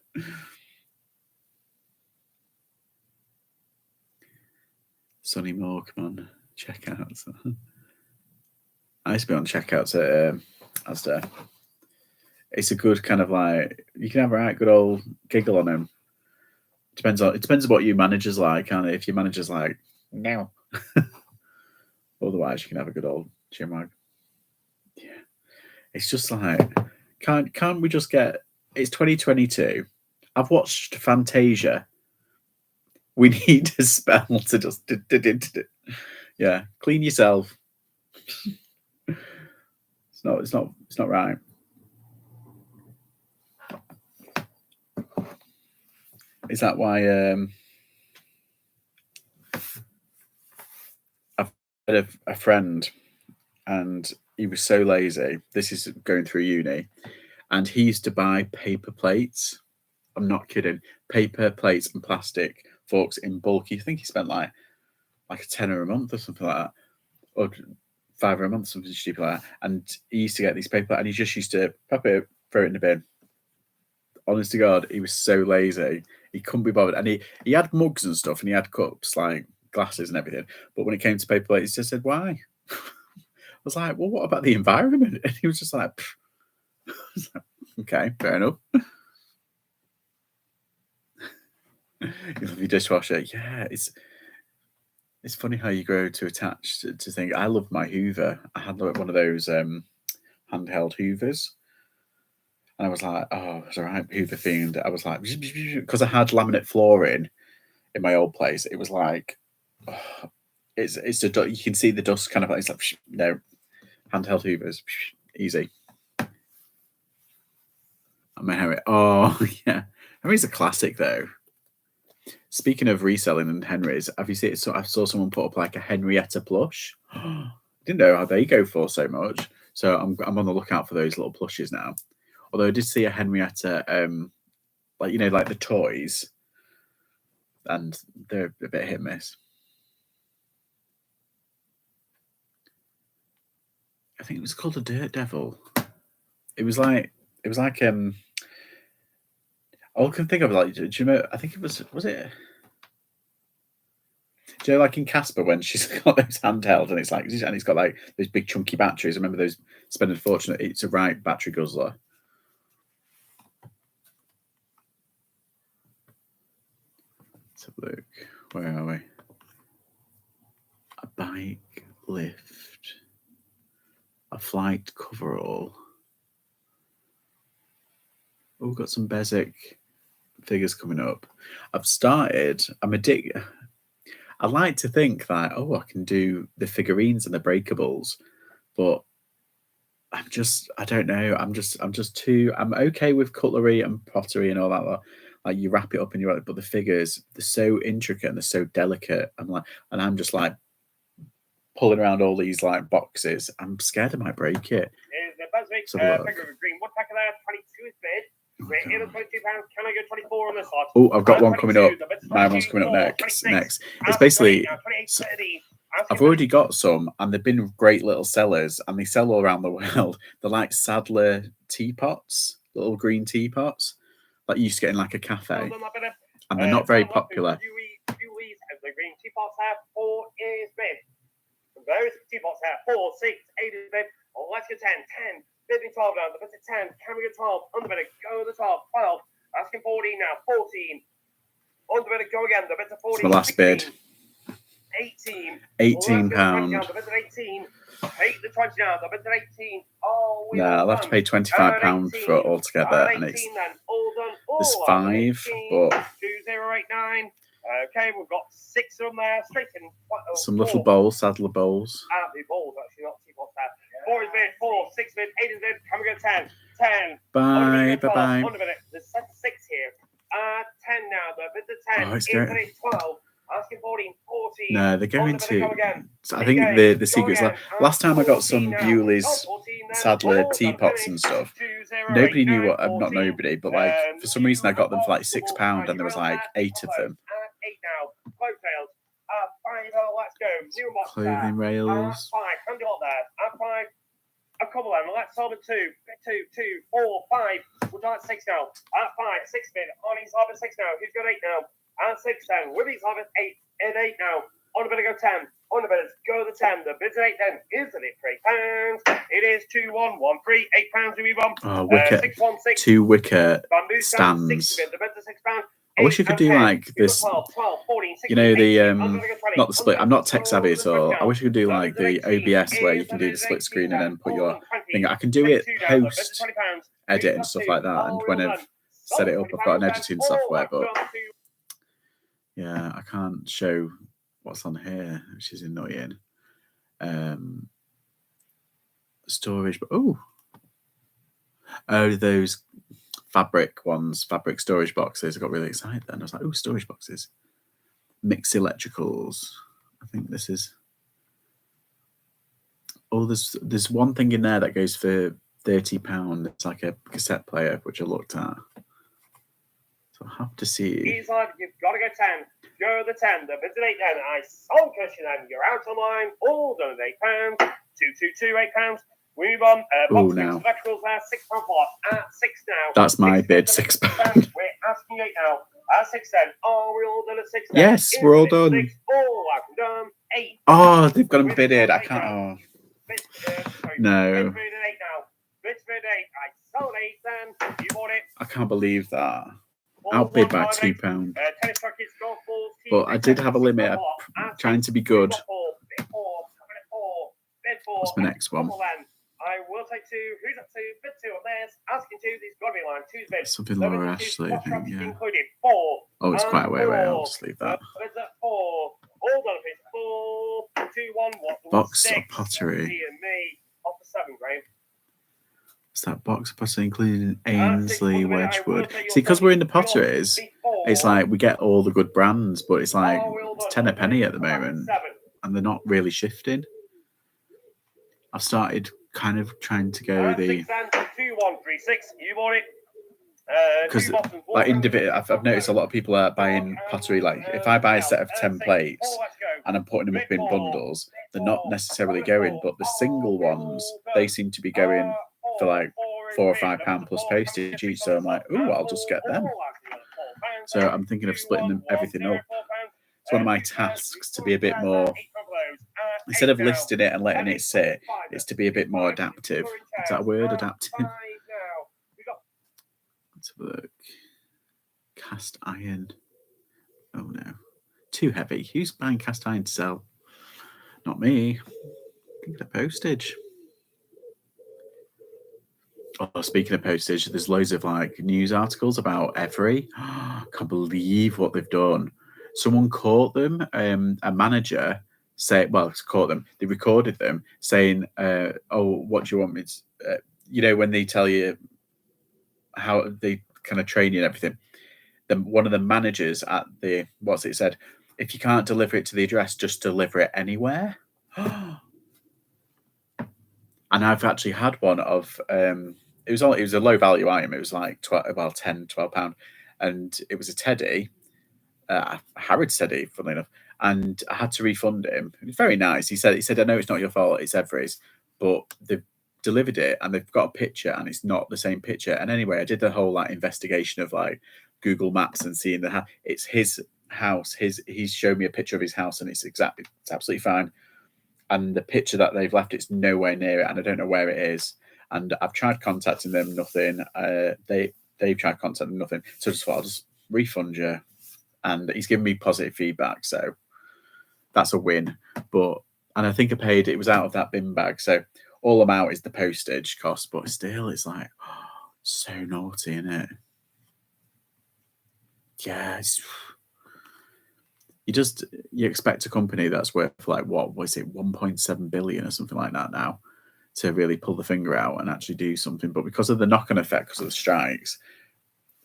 Sonny Moore, come on, checkouts. I used to be on checkouts at Asda. It's a good kind of like, you can have a right good old giggle on him. It depends on what your manager's like, and if your manager's like, no. Otherwise, you can have a good old chinwag. Yeah, it's just like, can't we just get? It's 2022. I've watched Fantasia. We need a spell to just, yeah, clean yourself. It's not right. Is that why? I've had a friend, and he was so lazy. This is going through uni, and he used to buy paper plates. I'm not kidding. Paper plates and plastic forks in bulk. I think he spent like a tenner a month or something like that, or £5 a month, something stupid like that. And he used to get these paper, and he just used to pop it, throw it in the bin. Honest to God, he was so lazy. He couldn't be bothered. And he had mugs and stuff, and he had cups, like glasses and everything. But when it came to paper plates, he just said, why? I was like, well, what about the environment? And he was just like, okay, fair enough. You love your dishwasher. Yeah, it's funny how you grow to attach to think. I love my Hoover. I had one of those handheld Hoovers. And I was like, oh, it's all right, Hoover fiend. I was like, because I had laminate flooring in my old place. It was like, oh, it's you can see the dust kind of like, it's like, no, handheld Hoovers, easy. I'm a Henry. Oh, yeah. Henry's a classic, though. Speaking of reselling and Henry's, have you seen? So I saw someone put up like a Henrietta plush. Didn't know how they go for so much. So I'm on the lookout for those little plushes now. Although I did see a Henrietta, like like the toys, and they're a bit hit and miss. I think it was called a Dirt Devil. It was like all I can think of, like, do you know? I think it was it? Do you know, like in Casper, when she's got those handheld and it's got like those big chunky batteries? I remember those, spending a fortune. It's a right battery guzzler. Let's have a look. Where are we? A bike lift. A flight coverall. Oh, we've got some basic figures coming up. I'm addicted. I like to think that, I can do the figurines and the breakables, but I don't know. I'm okay with cutlery and pottery and all that. Like you wrap it up and you're right, but the figures, they're so intricate and they're so delicate. I'm just like pulling around all these like boxes. I'm scared I might break it. There's the green woodpecker there, 22 is bid. We're in at £22. Can I go 24 on this lot? Oh, I've got one coming up. My one's coming up next. It's basically, I've already got some, and they've been great little sellers, and they sell all around the world. They're like Sadler teapots, little green teapots, like you used to get in like a cafe, and they're not very popular. The green teapots have 4 is bid. Those teapots have 4, 6, 8 is bid. Let's go 10, 10, Bid me 12 now. The bid's at 10. Can we get 12? On the bid, go the 12. 12. Asking 14 now. 14. On the bid, go again. The bid's at 14. It's my last 16, bid. 18. £18. The bid's at 18. Take the 20 now. The bid's at 18. Oh, No, I'll have to pay £25 for it altogether, and it's then. All done. there's 5, but 2089. Okay, we've got 6 of them there. Straight in. some little bowls, saddler bowls. The balls actually, not teapots there. 4 is bid, 4, 6 bid, 8 is bid. Can we go 10? 10. Bye, bye. On a minute. There's 6 here. 10 now. The bid's at 10. Oh, it's Infinite 12. Asking 14. 14. No, they're going to. Again. So I think the secret's last time I got some Bewley's Sadler teapots and stuff. Nobody knew what. Not nobody, but like for some reason I got them for like £6, and there was like 8 of them. 8 now. Close rails. 5. Let's go. New box. Clothing rails. 5. Handy lot there. 5. A couple then. Let's solve it 2. 2, 2, 4, 5. We'll do it 6 now. 5. 6 bid. On his harvest 6 now. Who's got 8 now? 6 10. With his harvest 8 and 8 now. On the bid, go 10. On the bid, go the 10. The bid's at 8 then. Isn't it £3? It is 2 1 1 3. £8 we move on. Oh, wicket. 6 1 6. 2 wicket Bamboo stands. 6 bid. The bid's at £6. I wish you could do like this, 12, 14, 16, you know, the 18, not the split. I'm not tech savvy at all. I wish you could do like the OBS where you can do the split screen and then put your thing. I can do it post edit and stuff like that. And when I've set it up, I've got an editing software, but yeah, I can't show what's on here, which is annoying. Storage, but oh, those fabric storage boxes. I got really excited then. I was like, oh, storage boxes. Mix electricals. I think this is. Oh, there's one thing in there that goes for £30. It's like a cassette player, which I looked at. So I have to see. He's like, you've got to go 10. Go the 10. The bid's at 8 then. I sold question then. You're out on line. All done at £8. 2 2 2 £8. We move on. Box now. Electricals there. £6 plus. At 6 now. That's my bid. £6. We're asking 8 now. At 6 then. Are we all done at 6 now? Yes, we're all done. 6, all done. 8. Oh, they've got them bidded. I can't. Oh. No. Bid 8 now. Bid 8. I sold 8 then. You bought it. I can't believe that. Outbid by £2. But I did have a limit. I'm trying to be good. What's my next one? I will take 2. Who's up 2? Bid 2 on theirs. Asking 2. There's got to be a line. 2's bid. Something Laura Ashley, I think. Yeah. Included 4. Oh, it's quite a way away. I'll just leave that. Bids at 4. All done. 4. 2 1 1. Box 6. of pottery. Me. Off the 7, Graham. It's that box of pottery, including Ainsley, Wedgwood. See, because we're in the potteries, it's like we get all the good brands, but it's like it's 10 a penny at the moment, and they're not really shifting. I've started kind of trying to go the 2 1 3 6. You bought it. Because like individual, I've noticed a lot of people are buying pottery. Like if I buy a set of 10 plates and I'm putting them up in bundles, they're not necessarily going, but the single ones they seem to be going for like £4 or £5 plus postage each. So I'm like, oh, I'll just get them. So I'm thinking of splitting everything up. It's one of my tasks to be a bit more, instead of listing it and letting it sit, it's to be a bit more adaptive. Is that a word, adaptive? Let's have a look. Cast iron. Oh no. Too heavy. Who's buying cast iron to sell? Not me. Think of the postage. Oh, speaking of postage, there's loads of like news articles about Every. Can't believe what they've done. Someone caught them, a manager caught them. They recorded them saying, "Oh, what do you want me to?" When they tell you how they kind of train you and everything. Then one of the managers at the said, "If you can't deliver it to the address, just deliver it anywhere." And I've actually had one of it was a low value item. It was like £12, and it was a teddy, a Harrods teddy, funnily enough. And I had to refund him. It was very nice. He said, "I know it's not your fault. It's Every's, but they've delivered it and they've got a picture and it's not the same picture." And anyway, I did the whole like investigation of like Google Maps and seeing it's his house. He's showed me a picture of his house and it's absolutely fine. And the picture that they've left, it's nowhere near it, and I don't know where it is. and I've tried contacting them, nothing. They've tried contacting nothing. So I just thought I'll just refund you, and he's given me positive feedback, so that's a win. And I think I paid, it was out of that bin bag, so all I'm out is the postage cost, but still, it's like, oh, so naughty, isn't it? Yeah, you expect a company that's worth like, what was it, 1.7 billion or something like that now, to really pull the finger out and actually do something. But because of the knock-on effect, because of the strikes,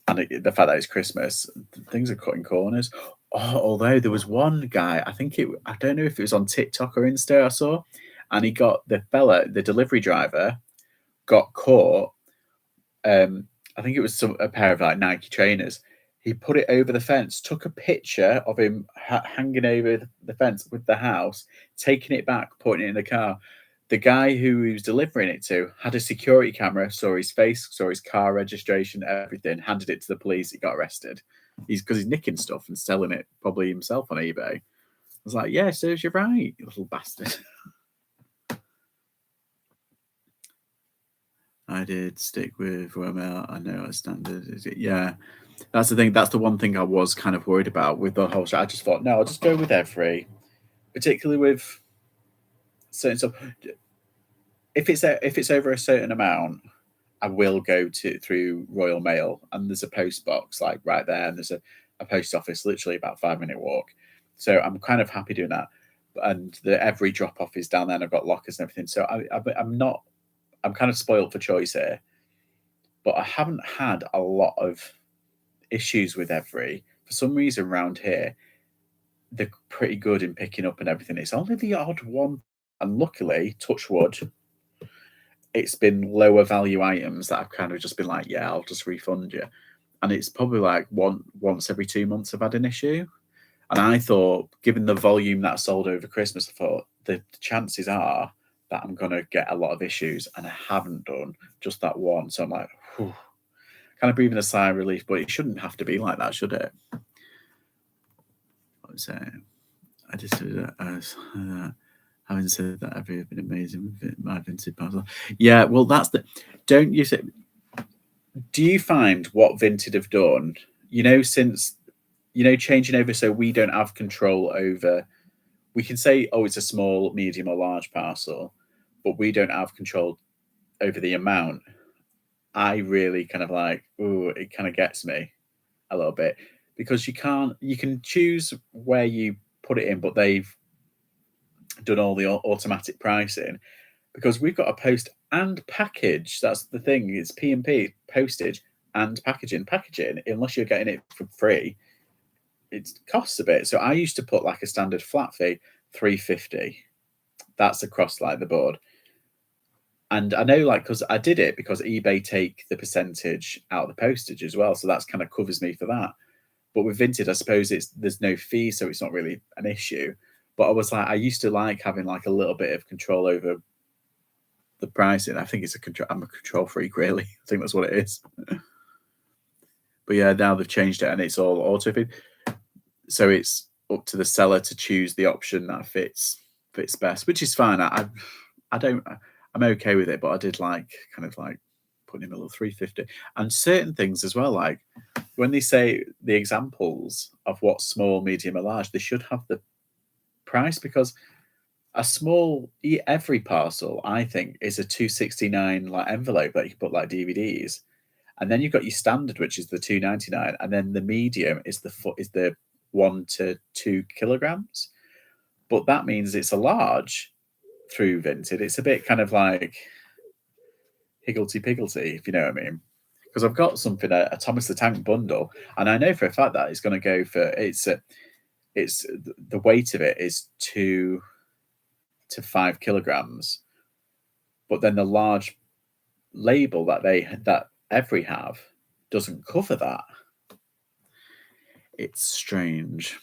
and the fact that it's Christmas, things are cutting corners. Oh, although there was one guy, I don't know if it was on TikTok or Insta I saw, and he got the delivery driver got caught. I think it was a pair of like Nike trainers. He put it over the fence, took a picture of him hanging over the fence with the house, taking it back, putting it in the car. The guy who he was delivering it to had a security camera, saw his face, saw his car registration, everything, handed it to the police. He got arrested. Because he's nicking stuff and selling it probably himself on eBay. I was like, yeah, serves you right, you little bastard. I did stick with Romel. I know our standard is it. Yeah, that's the thing. That's the one thing I was kind of worried about with the whole show. I just thought, no, I'll just go with every, particularly with certain stuff. If it's over a certain amount, I will go through Royal Mail, and there's a post box like right there, and there's a post office literally about 5-minute walk. So I'm kind of happy doing that. And every drop off is down there, and I've got lockers and everything. So I'm kind of spoiled for choice here, but I haven't had a lot of issues with every. For some reason around here, they're pretty good in picking up and everything. It's only the odd one, and luckily, touch wood, it's been lower value items that I've kind of just been like, yeah, I'll just refund you. And it's probably like once every 2 months I've had an issue. And I thought, given the volume that sold over Christmas, I thought the chances are that I'm going to get a lot of issues. And I haven't done, just that one. So I'm like, whew, kind of breathing a sigh of relief, but it shouldn't have to be like that, should it? What was it? I just did that. Having said that, every been amazing with my vintage parcel. Yeah, well, that's don't you say? Do you find what Vinted have done? Since changing over, so we don't have control over. We can say, oh, it's a small, medium, or large parcel, but we don't have control over the amount. I really kind of like, ooh, it kind of gets me a little bit, because you can choose where you put it in, but they've done all the automatic pricing, because we've got a post and package. That's the thing. It's P&P, postage and packaging. Unless you're getting it for free, it costs a bit. So I used to put like a standard flat fee, $3.50. That's across like the board. And I know, like, because I did it because eBay take the percentage out of the postage as well, so that's kind of covers me for that. But with Vinted, I suppose there's no fee, so it's not really an issue. But I was like, I used to like having like a little bit of control over the pricing. I think I'm a control freak, really. I think that's what it is. But yeah, now they've changed it and it's all auto feed. So it's up to the seller to choose the option that fits best, which is fine. I'm okay with it, but I did like kind of like putting in a little $3.50 and certain things as well. Like when they say the examples of what's small, medium, or large, they should have the price, because a small every parcel, I think, is a $2.69 like envelope that you can put like DVDs, and then you've got your standard, which is the $2.99, and then the medium is the 1 to 2 kilograms. But that means it's a large through Vinted. It's a bit kind of like higgledy-piggledy, if you know what I mean. Because I've got something, a Thomas the Tank bundle, and I know for a fact that it's going to go for it's the weight of it is 2 to 5 kilograms, but then the large label that every have doesn't cover that. It's strange.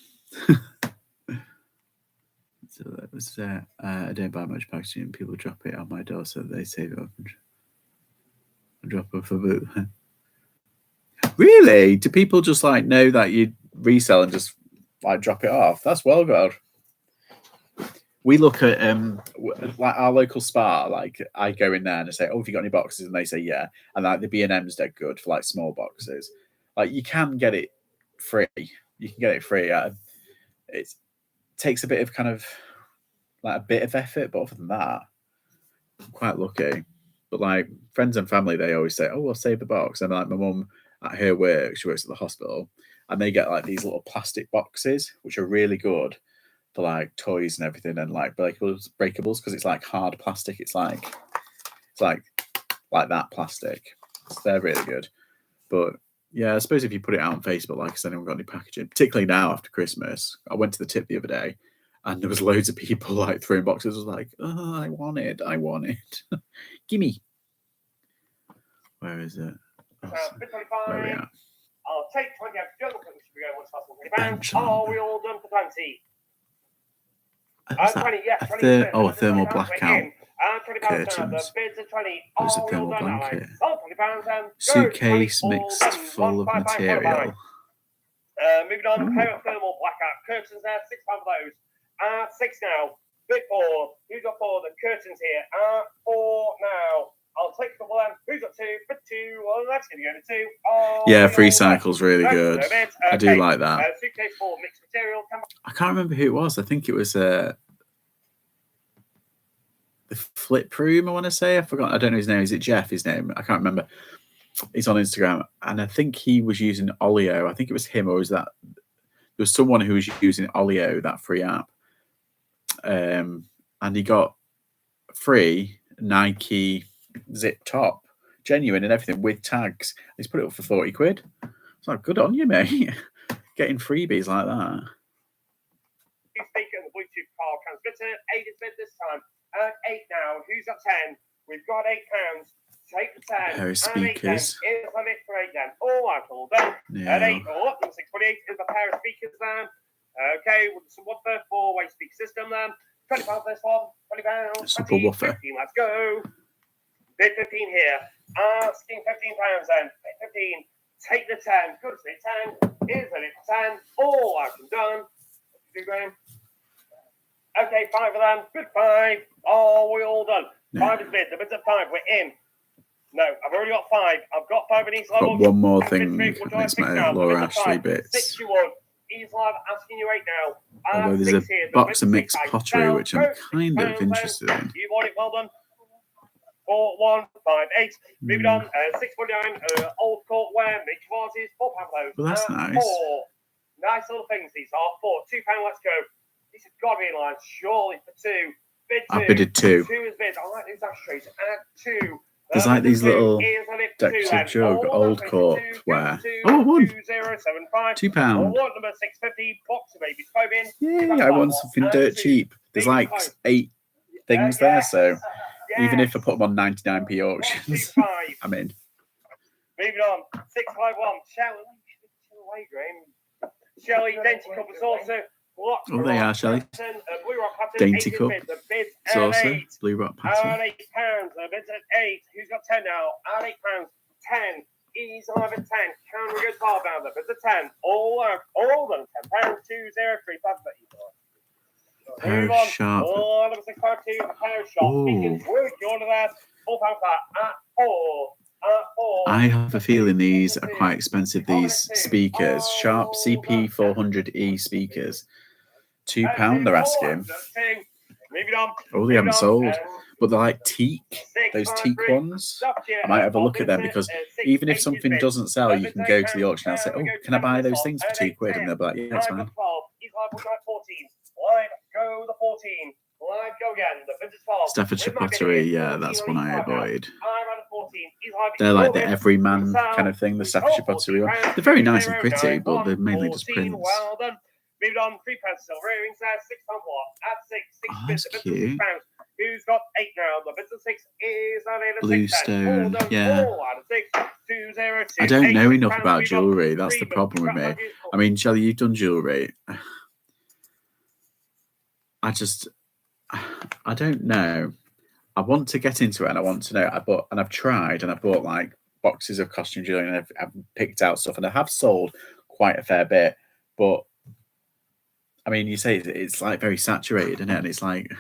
So that was I don't buy much packaging. People drop it on my door, so they save it up and drop it for boot. Really? Do people just like know that you resell and just like drop it off? That's well good. we look at like our local Spar. Like I go in there and I say, "Oh, have you got any boxes?" And they say, "Yeah." And like the B&M's dead good for like small boxes. Like you can get it free. You can get it free. It takes a bit of kind of like a bit of effort, but other than that, I'm quite lucky. But like friends and family, they always say, "Oh, I'll save the box." And like my mum at her work, she works at the hospital, and they get like these little plastic boxes, which are really good for like toys and everything, and like breakables because it's like hard plastic. It's like that plastic. So they're really good. But yeah, I suppose if you put it out on Facebook, like I said, anyone got any packaging, particularly now after Christmas. I went to the tip the other day, and there was loads of people like throwing boxes. I was like, "Oh, I want it. Gimme." Where is it? Oh, where are we at? I'll take 20 out. Don't look at this. We go once fast. Bench Are on. we all done for plenty? What's that? 20, yeah, 20. A thermal blackout. 20 pounds now. The Curtains. bids are 20. It was a Are we all thermal done now? blanket. Oh, 20 pounds and Suitcase 20, mixed all done. full of 155, material. Moving on, pair of thermal blackout curtains there, £6 for those. 6 now. Bid 4. Who's got 4? The curtains here. 4 now. I'll take a couple then. Who's got 2? Bid 2. Well, that's going to go to 2. Oh, Yeah, Free Cycle's really good. I do like that. Suitcase 4, mixed material. I can't remember who it was. I think it was the Flip Room, I want to say. I forgot. I don't know his name. Is it Jeff, his name? I can't remember. He's on Instagram. And I think he was using Olio. I think it was him, or was that... There was someone who was using Olio, that free app. And he got free Nike zip top, genuine and everything, with tags. He's put it up for 40 quid. It's like, good on you, mate. Getting freebies like that. Speaker and the Bluetooth car transmitter. 8 is bid this time. 8 now. Who's got 10? We've got £8. Take the 10. Pair of speakers. Here's on it for 8 then. All out, all done. Yeah. At 8, all up. 628 is the pair of speakers then. Okay, with some 4-way speaker system then. £20 this one. £20. Subwoofer. 15, let's go. Bid 15 here. Asking £15 then. Bid 15. Take the 10. Good to see 10. Is it 10? All out and done. 2 grand. Okay, 5 of them. Good 5. Oh, we're all done. Yeah. 5 is bid. The bids at 5. We're in. No, I've already got 5. I've got 5 in each level. Got one more thing. It's my Laura Ashley bits. 6 you want. Each live asking you 8 now. Although there's a box of mixed pottery, which I'm kind of interested in. You want it, well done. 4, 1, 5, 8. Moving on. 649. Old courtware, mixed vases, £4 those. Well, that's nice. 4. Nice little things these are. 4. £2. Let's go. This has got to be in line. Surely for 2. Bid 2. I bidded 2. 2 is bid. I like these ashtrays. 2. There's like these little decorative jug, old courtware. Oh, I won. £2. Award number 650. Box of babies. 5 in. Yay, I won something dirt cheap. There's like 8 things there, so even if I put them on 99p auctions, I'm in. Moving on. 651. Shelley, Dainty Cup of Saucer. Oh, they are, Shelley. Dainty Cup, Saucer, Blue Rock Pattern. £8. Bids at 8. Who's got 10 now? At £8. 10. Ease on at 10. Can we go 12 down there? Bids at 10. All done. £10. 203. Pair of sharp. Number 652. A pair of sharp. Speakers. Work you order that. £4 flat at 4. I have a feeling these are quite expensive, these speakers. Sharp CP400E speakers. £2 they're asking. Oh, they haven't sold. But they're like teak, those teak ones. I might have a look at them, because even if something doesn't sell, you can go to the auction and say, oh, can I buy those things for £2? And they'll be like, yeah, that's fine. Go the 14. Live go again. The 12. Staffordshire Pottery, yeah, that's one I avoid. They're like the everyman kind of thing, the Staffordshire Pottery one. They're very nice and pretty, but they're mainly just prints. Well done. Moved on, £3 silver earrings there, £6 what? At 6, 6 Oh, bids, that's cute. £6. Who's got 8 now? The bids of 6 is on it. Bluestone, yeah. 4 out of 6, 202. I don't know enough £8 about jewellery. That's the problem with me. I mean, Shelley, you've done jewellery. I don't know. I want to get into it, and I want to know. I've tried, and I bought like boxes of costume jewellery, and I've picked out stuff, and I have sold quite a fair bit. But I mean, you say it's like very saturated, isn't it? And it's like,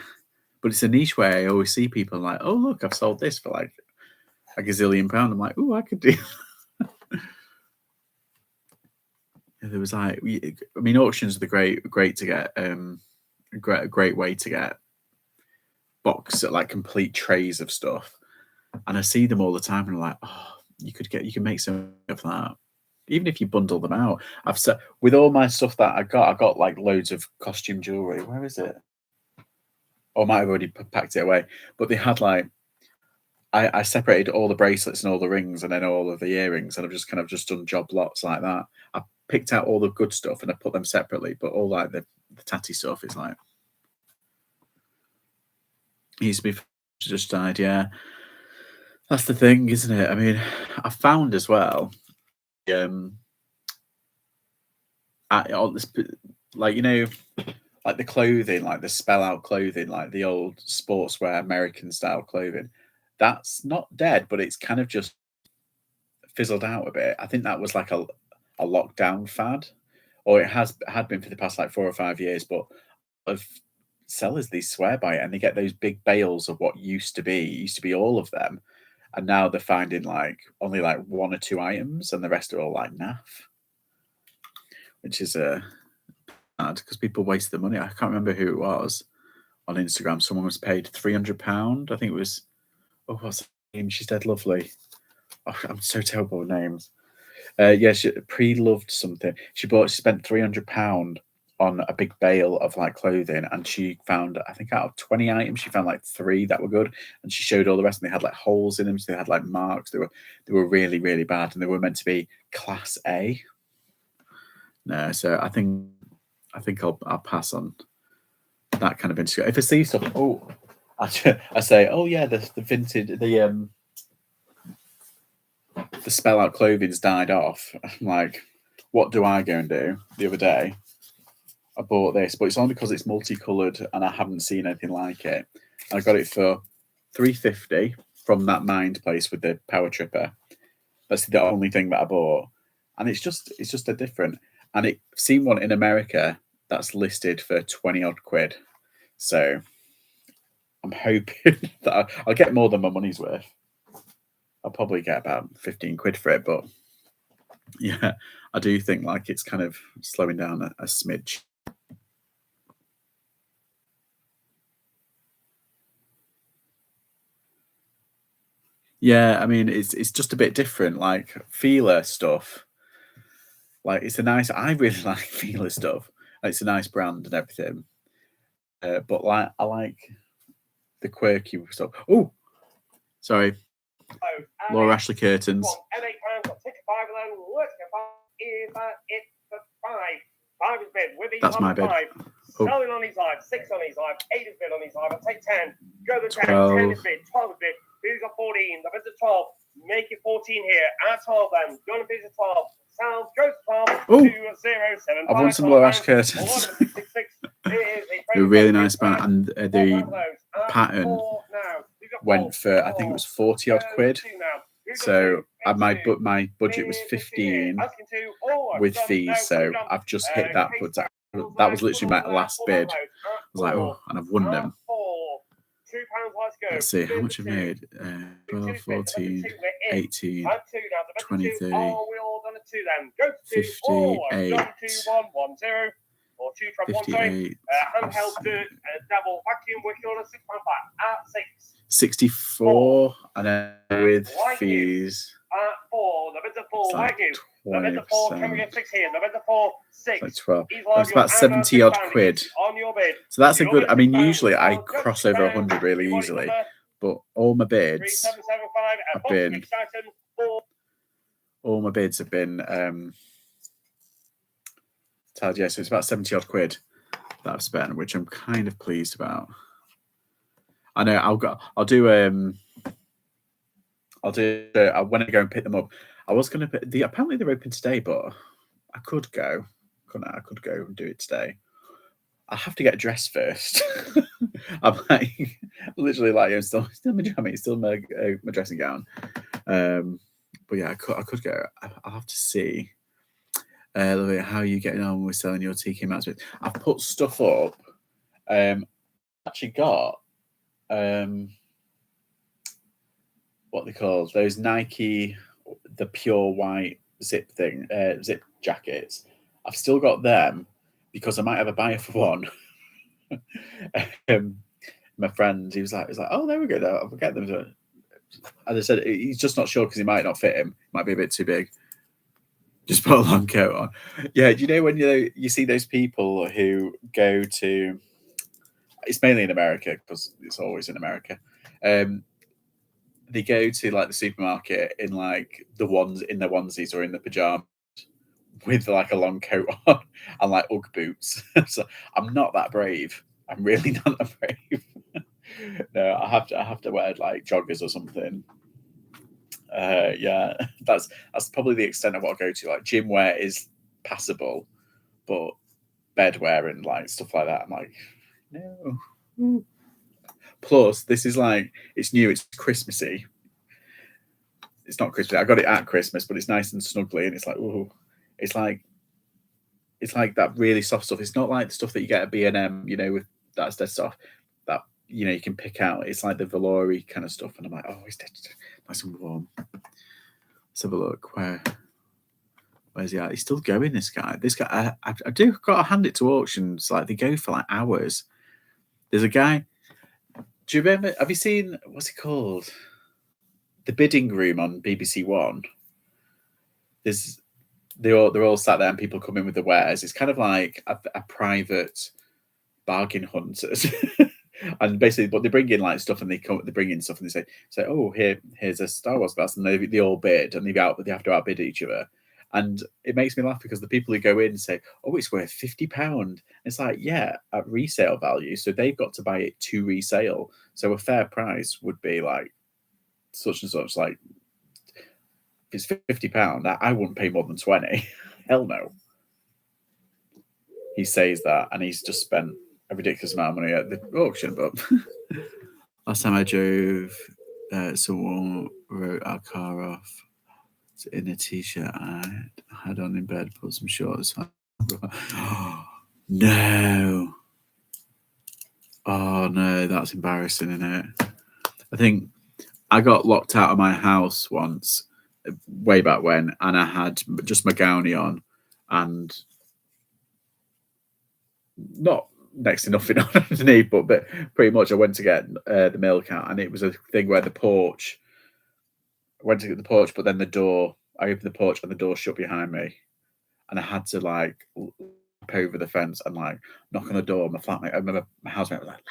but it's a niche where I always see people like, oh look, I've sold this for like a gazillion £. I'm like, oh, I could do. There was like, I mean, auctions are great to get, great way to get like complete trays of stuff, and I see them all the time, and I'm like, oh, you can make some of that, even if you bundle them out. I've said with all my stuff that I got like loads of costume jewelry. Where is it? Or I might have already packed it away, but they had like. I separated all the bracelets and all the rings and then all of the earrings, and I've just done job lots like that. I picked out all the good stuff and I put them separately, but all like the tatty stuff is like it used to be just died. Yeah, that's the thing, isn't it? I mean, I found as well, like, you know, like the clothing, like the spell out clothing, like the old sportswear American style clothing. That's not dead, but it's kind of just fizzled out a bit. I think that was like a lockdown fad, or it had been for the past like 4 or 5 years. But of sellers, they swear by it, and they get those big bales of what used to be all of them, and now they're finding like only like 1 or 2 items, and the rest are all like naff, which is bad because people waste the money. I can't remember who it was on Instagram. Someone was paid £300. I think it was. Oh, what's her name? She's dead lovely. Oh, I'm so terrible with names. Yeah, she pre-loved something. She spent £300 on a big bale of like clothing, and she found, I think out of 20 items, she found like 3 that were good, and she showed all the rest, and they had like holes in them, so they had like marks. They were really, really bad, and they were meant to be class A. No, so I think I'll pass on that kind of Instagram. If I see something, I say, oh yeah, the vintage, the spell out clothing's died off. I'm like, what do I go and do? The other day, I bought this, but it's only because it's multicolored and I haven't seen anything like it. I got it for £3.50 from that Mind place with the power tripper. That's the only thing that I bought, and it's just a different. And I've seen one in America that's listed for 20 odd quid. So I'm hoping that I'll get more than my money's worth. I'll probably get about 15 quid for it, but yeah, I do think like it's kind of slowing down a smidge. Yeah, I mean, it's just a bit different, like feeler stuff. Like I really like feeler stuff. It's a nice brand and everything. But like, I like the quirky stuff. Oh, sorry. Laura Ashley curtains. That's my bid. Selling on his live, 6 on his live, 8 is bid on his live. I'll take 10. Go to 10. 10 is bid, 12 is bid. Who's got 14? The bid's at 12. Make it 14 here. At 12 then. Go to bid's at 12. Sales goes to 12. 2 0 7. I want some Laura Ashley curtains. They're really nice brand, and the pattern went for, I think it was 40 odd quid. So my budget was 15 with fees. So I've just hit that, but that was literally my last bid. I was like, oh, and I've won them. Let's see how much I've made. 12, 14, 18, 20, 30, 58. 58. Handheld dirt, double vacuum, wicked on a £6 flat at 6. 64, and then with fees. At 4, the bid's at 4, wagon. The bid's at 4, can we get 6 here? The bid's at 4, 6. Like 12. It's about 70 odd quid. On your bid. So that's a good. I mean, usually I cross over 100 really easily, but all my bids have been. All my bids have been. Yeah, so it's about 70 odd quid that I've spent, which I'm kind of pleased about. I know I'll do when I go and pick them up. I was going to apparently they're open today, but I could go. I could go and do it today. I have to get dressed first. I'm like literally like I'm still my jammy, still my dressing gown. But yeah, I could go. I'll have to see. How are you getting on with selling your TK Maxx? I've put stuff up. Actually got what they call those Nike, the pure white zip jackets. I've still got them because I might have a buyer for one. My friend, he was like, oh, there we go. I'll get them. As I said, he's just not sure because he might not fit him. Might be a bit too big. Just put a long coat on. Yeah, do you know when you see those people who go to? It's mainly in America because it's always in America. They go to like the supermarket in like the onesies or in the pajamas with like a long coat on and like Ugg boots. So I'm not that brave. I'm really not that brave. No, I have to wear like joggers or something. Yeah, that's probably the extent of what I go to. Like gym wear is passable, but bed wear and like stuff like that, I'm like, no. Plus, this is like it's new. It's Christmassy. It's not Christmas. I got it at Christmas, but it's nice and snuggly, and it's like, ooh, it's like that really soft stuff. It's not like the stuff that you get at B&M, with that's their stuff that you can pick out. It's like the velour-y kind of stuff, and I'm like, oh, it's nice and warm. Let's have a look. Where's he at? He's still going. This guy. I do got to hand it to auctions. Like they go for like hours. There's a guy. Do you remember? Have you seen what's it called? The Bidding Room on BBC One. They're all sat there and people come in with the wares. It's kind of like a private bargain hunters. And basically, but they bring in like stuff and they bring in stuff and they say, oh, here's a Star Wars glass, and they all bid and they have to outbid each other. And it makes me laugh because the people who go in say, oh, it's worth £50. It's like, yeah, at resale value. So they've got to buy it to resale. So a fair price would be like such and such. Like if it's £50, I wouldn't pay more than 20. Hell no. He says that and he's just spent a ridiculous amount of money at the auction. But last time I drove, someone wrote our car off in a t-shirt I had on in bed, put some shorts on. No. Oh no, that's embarrassing, isn't it? I think I got locked out of my house once, way back when, and I had just my gownie on and not next to nothing underneath, but pretty much I went to get the milk out, and it was a thing where I went to get the porch, but then I opened the porch and the door shut behind me, and I had to like leap over the fence and like knock on the door. My flatmate, I remember my housemate was like,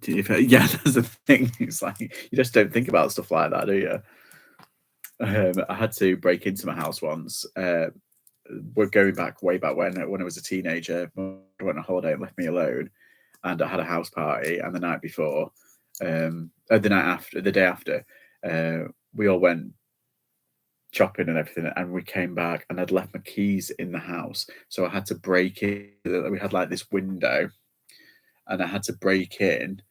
yeah, that's the thing. It's like you just don't think about stuff like that, do you? I had to break into my house once. We're going back way back when I was a teenager. I went on holiday and left me alone, and I had a house party. And the night before, the day after, we all went shopping and everything, and we came back and I'd left my keys in the house, so I had to break in. We had like this window, and I had to break in.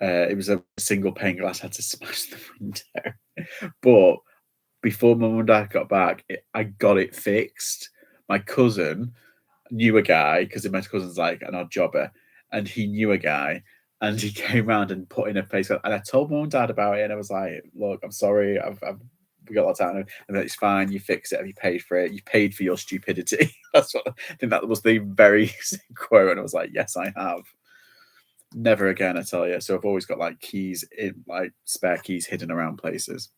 It was a single pane glass. I had to smash the window, but before my mum and dad got back, I got it fixed. My cousin knew a guy because my cousin's like an odd jobber, and he knew a guy, and he came around and put in a face. And I told mum and dad about it, and I was like, "Look, I'm sorry, we got lots out of it, and it's fine. You fix it. Have you paid for it? You paid for your stupidity." That's what I think. That was the very quote, and I was like, "Yes, I have." Never again, I tell you. So I've always got like keys like spare keys hidden around places.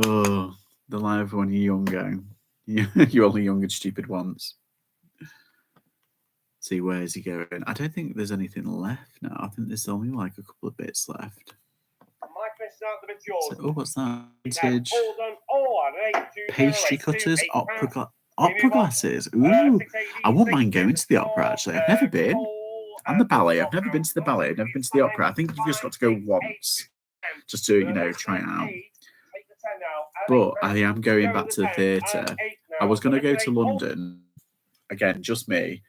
Oh, the life when you're younger. You're only young and stupid once. See, where's he going? I don't think there's anything left now. I think there's only like a couple of bits left. So, oh, what's that? Vintage pastry cutters, opera glasses. Ooh, I wouldn't mind going to the opera, actually. I've never been. And the ballet. I've never been to the ballet. I've never been to the opera. I think you've just got to go once just to, try it out. But I am going back to the theatre. I was going to go to London, again, just me,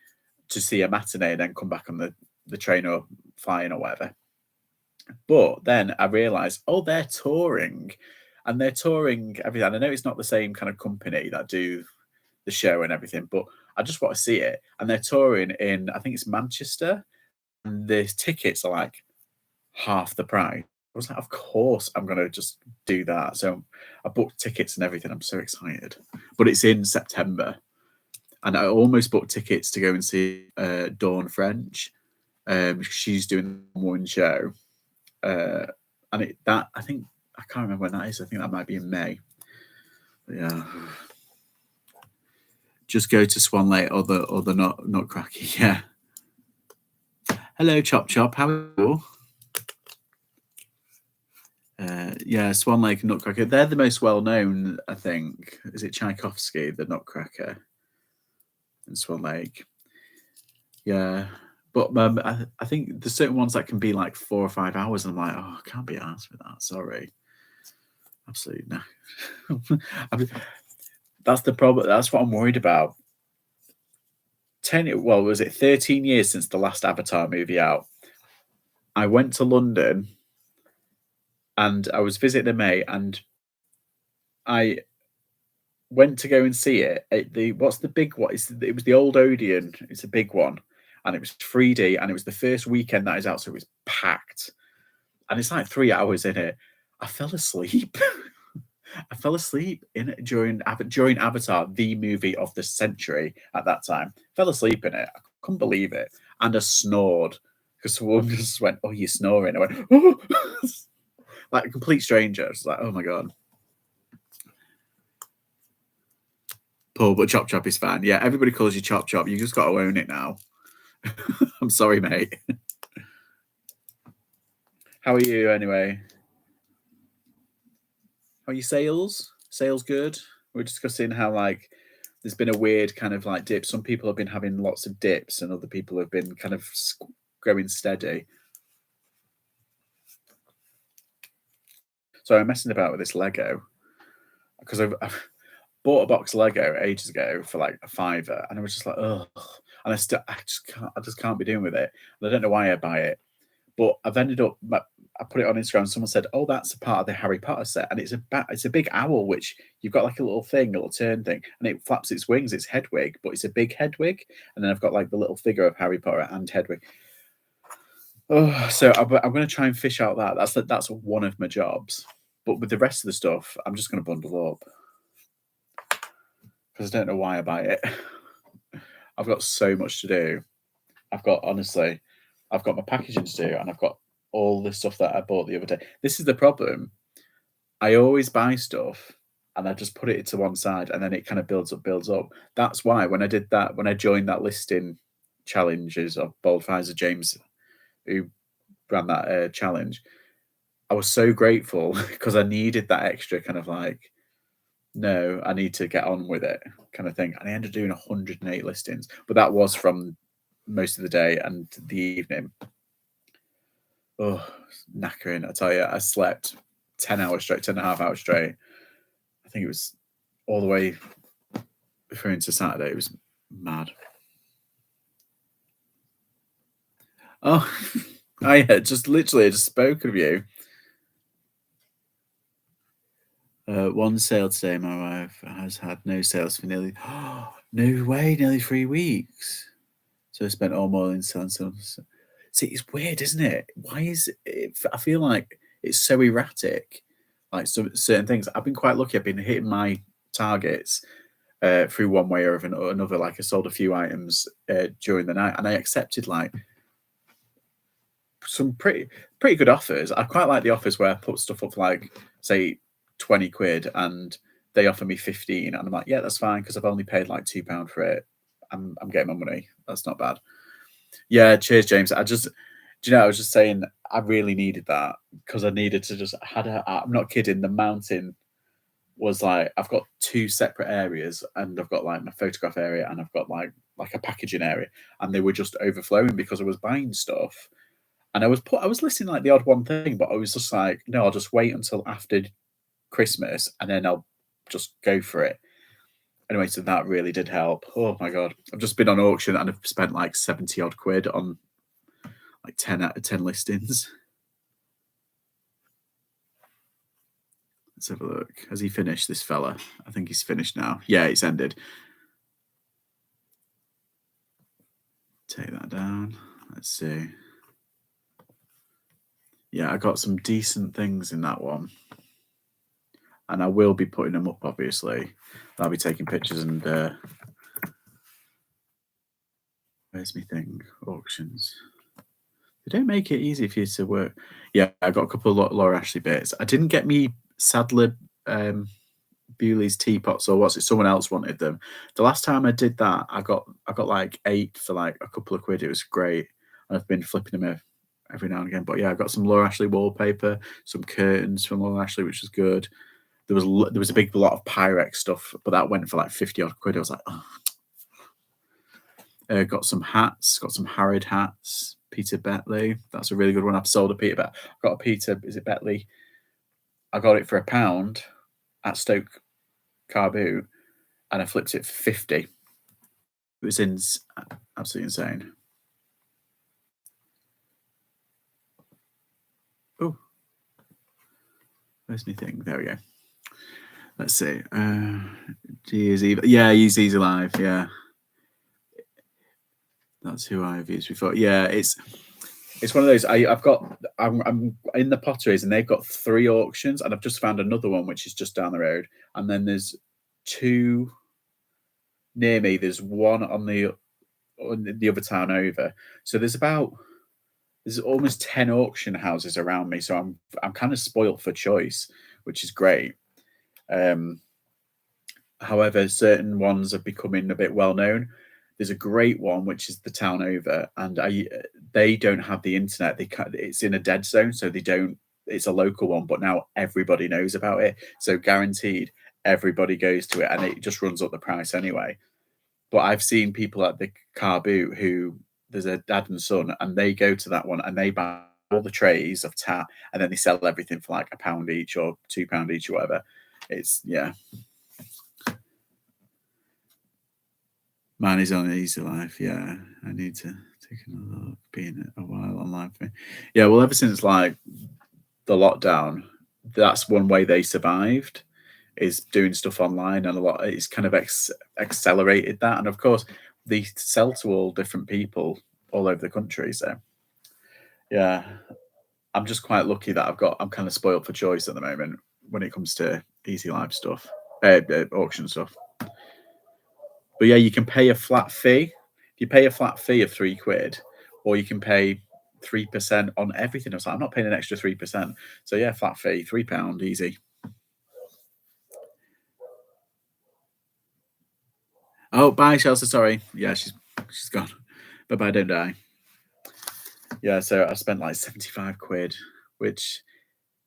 to see a matinee and then come back on the train or flying or whatever. But then I realised, they're touring. and they're touring everything. I know it's not the same kind of company that do the show and everything, but I just want to see it. And they're touring in, I think it's Manchester, and the tickets are like half the price. I was like, of course I'm going to just do that. So I booked tickets and everything. I'm so excited. But it's in September. And I almost booked tickets to go and see Dawn French. She's doing one show. And I think, I can't remember when that is. I think that might be in May. But yeah. Just go to Swan Lake or the Nutcracker. Yeah. Hello, Chop Chop. How are you? Yeah, Swan Lake and Nutcracker. They're the most well-known, I think. Is it Tchaikovsky, the Nutcracker, and Swan Lake? Yeah, but I think there's certain ones that can be like 4 or 5 hours, and I'm like, oh, I can't be asked with that. Sorry, absolutely no. That's the problem. That's what I'm worried about. Was it 13 years since the last Avatar movie out? I went to London. And I was visiting a mate, and I went to go and see it at what's the big one? It was the old Odeon. It's a big one, and it was 3D, and it was the first weekend that is out, so it was packed. And it's like 3 hours in it. I fell asleep. I fell asleep in it during Avatar, the movie of the century at that time. Fell asleep in it. I couldn't believe it, and I snored because someone just went, "Oh, you're snoring." I went, "Oh." Like a complete stranger. It's like, oh my god. Paul, but Chop Chop is fine. Yeah, everybody calls you Chop Chop. You just got to own it now. I'm sorry, mate. How are you anyway? How are your sales? Sales good? We're discussing how like there's been a weird kind of like dip. Some people have been having lots of dips, and other people have been kind of going steady. So I'm messing about with this Lego because I've bought a box of Lego ages ago for like a £5, and I was just like, oh, and I just can't be doing with it. And I don't know why I buy it, but I've ended up. I put it on Instagram. Someone said, "Oh, that's a part of the Harry Potter set," and it's a big owl, which you've got like a little turn thing, and it flaps its wings. It's Hedwig, but it's a big Hedwig, and then I've got like the little figure of Harry Potter and Hedwig. Oh, so I'm going to try and fish out that. That's one of my jobs. But with the rest of the stuff, I'm just going to bundle up because I don't know why I buy it. I've got so much to do. I've got my packaging to do, and I've got all the stuff that I bought the other day. This is the problem. I always buy stuff and I just put it to one side, and then it kind of builds up. That's why when I joined that listing challenges of Bold Pfizer, James, who ran that challenge, I was so grateful because I needed that extra kind of like, no, I need to get on with it kind of thing. And I ended up doing 108 listings, but that was from most of the day and the evening. Oh, knackering. I tell you, I slept 10 hours straight, 10.5 hours straight. I think it was all the way through into Saturday. It was mad. Oh, I had just spoke of you. One sale today. My wife has had no sales for nearly 3 weeks. So I spent all morning selling some. See, it's weird, isn't it? Why is it? I feel like it's so erratic. Like certain things. I've been quite lucky. I've been hitting my targets through one way or another. Like I sold a few items during the night, and I accepted like some pretty good offers. I quite like the offers where I put stuff up for like say 20 quid and they offer me 15, and I'm like, yeah, that's fine because I've only paid like £2 for it. I'm getting my money. That's not bad. Yeah, cheers, James. I was just saying I really needed that because I needed to I'm not kidding. The mountain was like, I've got 2 separate areas, and I've got like my photograph area and I've got like a packaging area, and they were just overflowing because I was buying stuff. And I was listing like the odd one thing, but I was just like, no, I'll just wait until after Christmas and then I'll just go for it. Anyway, so that really did help. Oh my god, I've just been on auction and I've spent like 70 odd quid on like 10 out of 10 listings. Let's have a look. Has he finished, this fella? I think he's finished now. Yeah, it's ended. Take that down. Let's see. Yeah, I got some decent things in that one. And I will be putting them up, obviously. I'll be taking pictures and... where's my thing? Auctions. They don't make it easy for you to work. Yeah, I got a couple of Laura Ashley bits. I didn't get me Sadler Bewley's teapots, or what's it? Someone else wanted them. The last time I did that, I got like 8 for like a couple of quid. It was great. And I've been flipping them every now and again. But yeah, I got some Laura Ashley wallpaper, some curtains from Laura Ashley, which was good. There was a big lot of Pyrex stuff, but that went for like 50 odd quid. I was like, oh. Got some hats, got some Harrod hats. Peter Betley, that's a really good one. I've sold a Peter. I got a Peter. Is it Betley? I got it for £1 at Stoke Carboot, and I flipped it for 50. It was absolutely insane. Oh, where's my thing? There we go. Let's see. Yeah, use Easy Live. Yeah. That's who I've used before. Yeah, it's one of those. I'm in the Potteries, and they've got 3 auctions, and I've just found another one which is just down the road, and then there's 2 near me. There's one on the other town over. So there's almost 10 auction houses around me. So I'm kind of spoilt for choice, which is great. However, certain ones are becoming a bit well known. There's a great one, which is the town over, and they don't have the internet. It's in a dead zone, so they don't. It's a local one, but now everybody knows about it. So guaranteed, everybody goes to it, and it just runs up the price anyway. But I've seen people at the car boot who there's a dad and son, and they go to that one and they buy all the trays of tat, and then they sell everything for like £1 each or £2 each or whatever. It's Mine is on Easy Life. Yeah, I need to take another look. Been a while online for me. Yeah, well, ever since like the lockdown, that's one way they survived, is doing stuff online, and a lot. It's kind of accelerated that, and of course, they sell to all different people all over the country. So, yeah, I'm just quite lucky that I'm kind of spoiled for choice at the moment when it comes to Easy Live stuff, auction stuff. But yeah, you can pay a flat fee. You pay a flat fee of £3, or you can pay 3% on everything. I was like, I'm not paying an extra 3%. So yeah, flat fee, £3, easy. Oh, bye, Chelsea. Sorry. Yeah, she's gone. Bye, don't die. Yeah, so I spent like 75 quid, which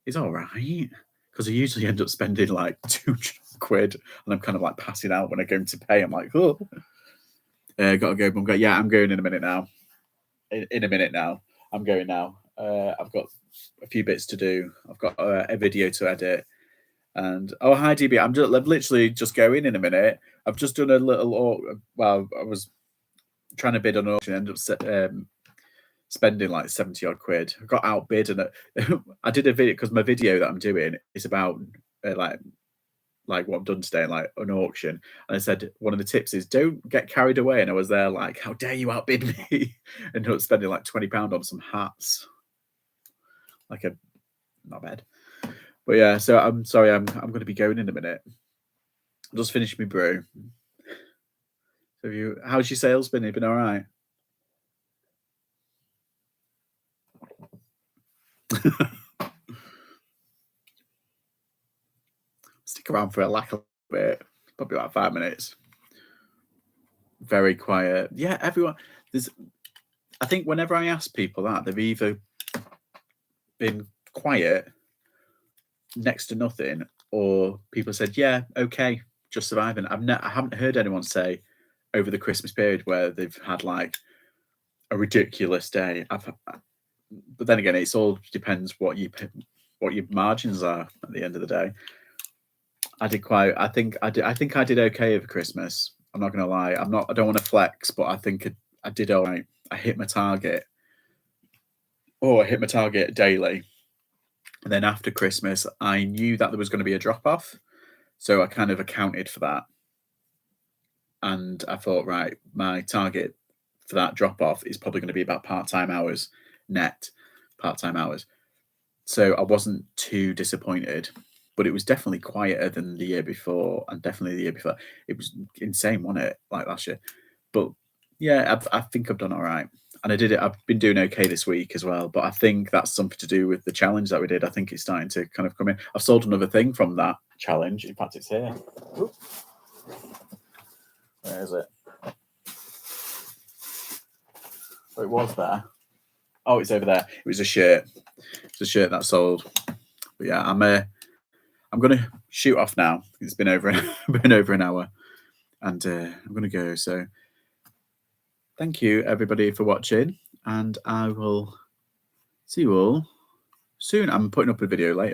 is all right, because I usually end up spending like 200 quid, and I'm kind of like passing out when I go to pay. I'm like, oh, gotta go. Mum. Yeah, I'm going in a minute now. In a minute now. I'm going now. I've got a few bits to do. I've got a video to edit. And oh, hi DB. I'm literally just going in a minute. I've just done a little. Well, I was trying to bid on an auction. Ended up spending like 70 odd quid. I got outbid, and I did a video, because my video that I'm doing is about like what I've done today, like an auction. And I said one of the tips is don't get carried away. And I was there like, how dare you outbid me? And ended up spending like £20 on some hats. Not bad. But yeah, so I'm sorry, I'm going to be going in a minute. I'll just finish my brew. So how's your sales been? You've been all right? Stick around for a little bit, probably about 5 minutes. Very quiet. Yeah, everyone. I think whenever I ask people that, they've either been quiet, next to nothing, or people said, yeah, okay, just surviving. I haven't heard anyone say over the Christmas period where they've had like a ridiculous day. But then again, it all depends what your margins are at the end of the day. I think I did okay over Christmas. I'm not gonna lie. I don't want to flex, but I think I did all right. I hit my target. I hit my target daily. And then after Christmas, I knew that there was going to be a drop off. So I kind of accounted for that. And I thought, right, my target for that drop off is probably going to be about part-time hours, net part-time hours. So I wasn't too disappointed, but it was definitely quieter than the year before, and definitely the year before. It was insane, wasn't it? Like last year. But yeah, I think I've done all right. And I did it. I've been doing okay this week as well. But I think that's something to do with the challenge that we did. I think it's starting to kind of come in. I've sold another thing from that challenge. In fact, it's here. Ooh. Where is it? Oh, it was there. Oh, it's over there. It was a shirt. It's a shirt that sold. But yeah, I'm going to shoot off now. It's been over an hour, and I'm going to go. So thank you everybody for watching, and I will see you all soon. I'm putting up a video later.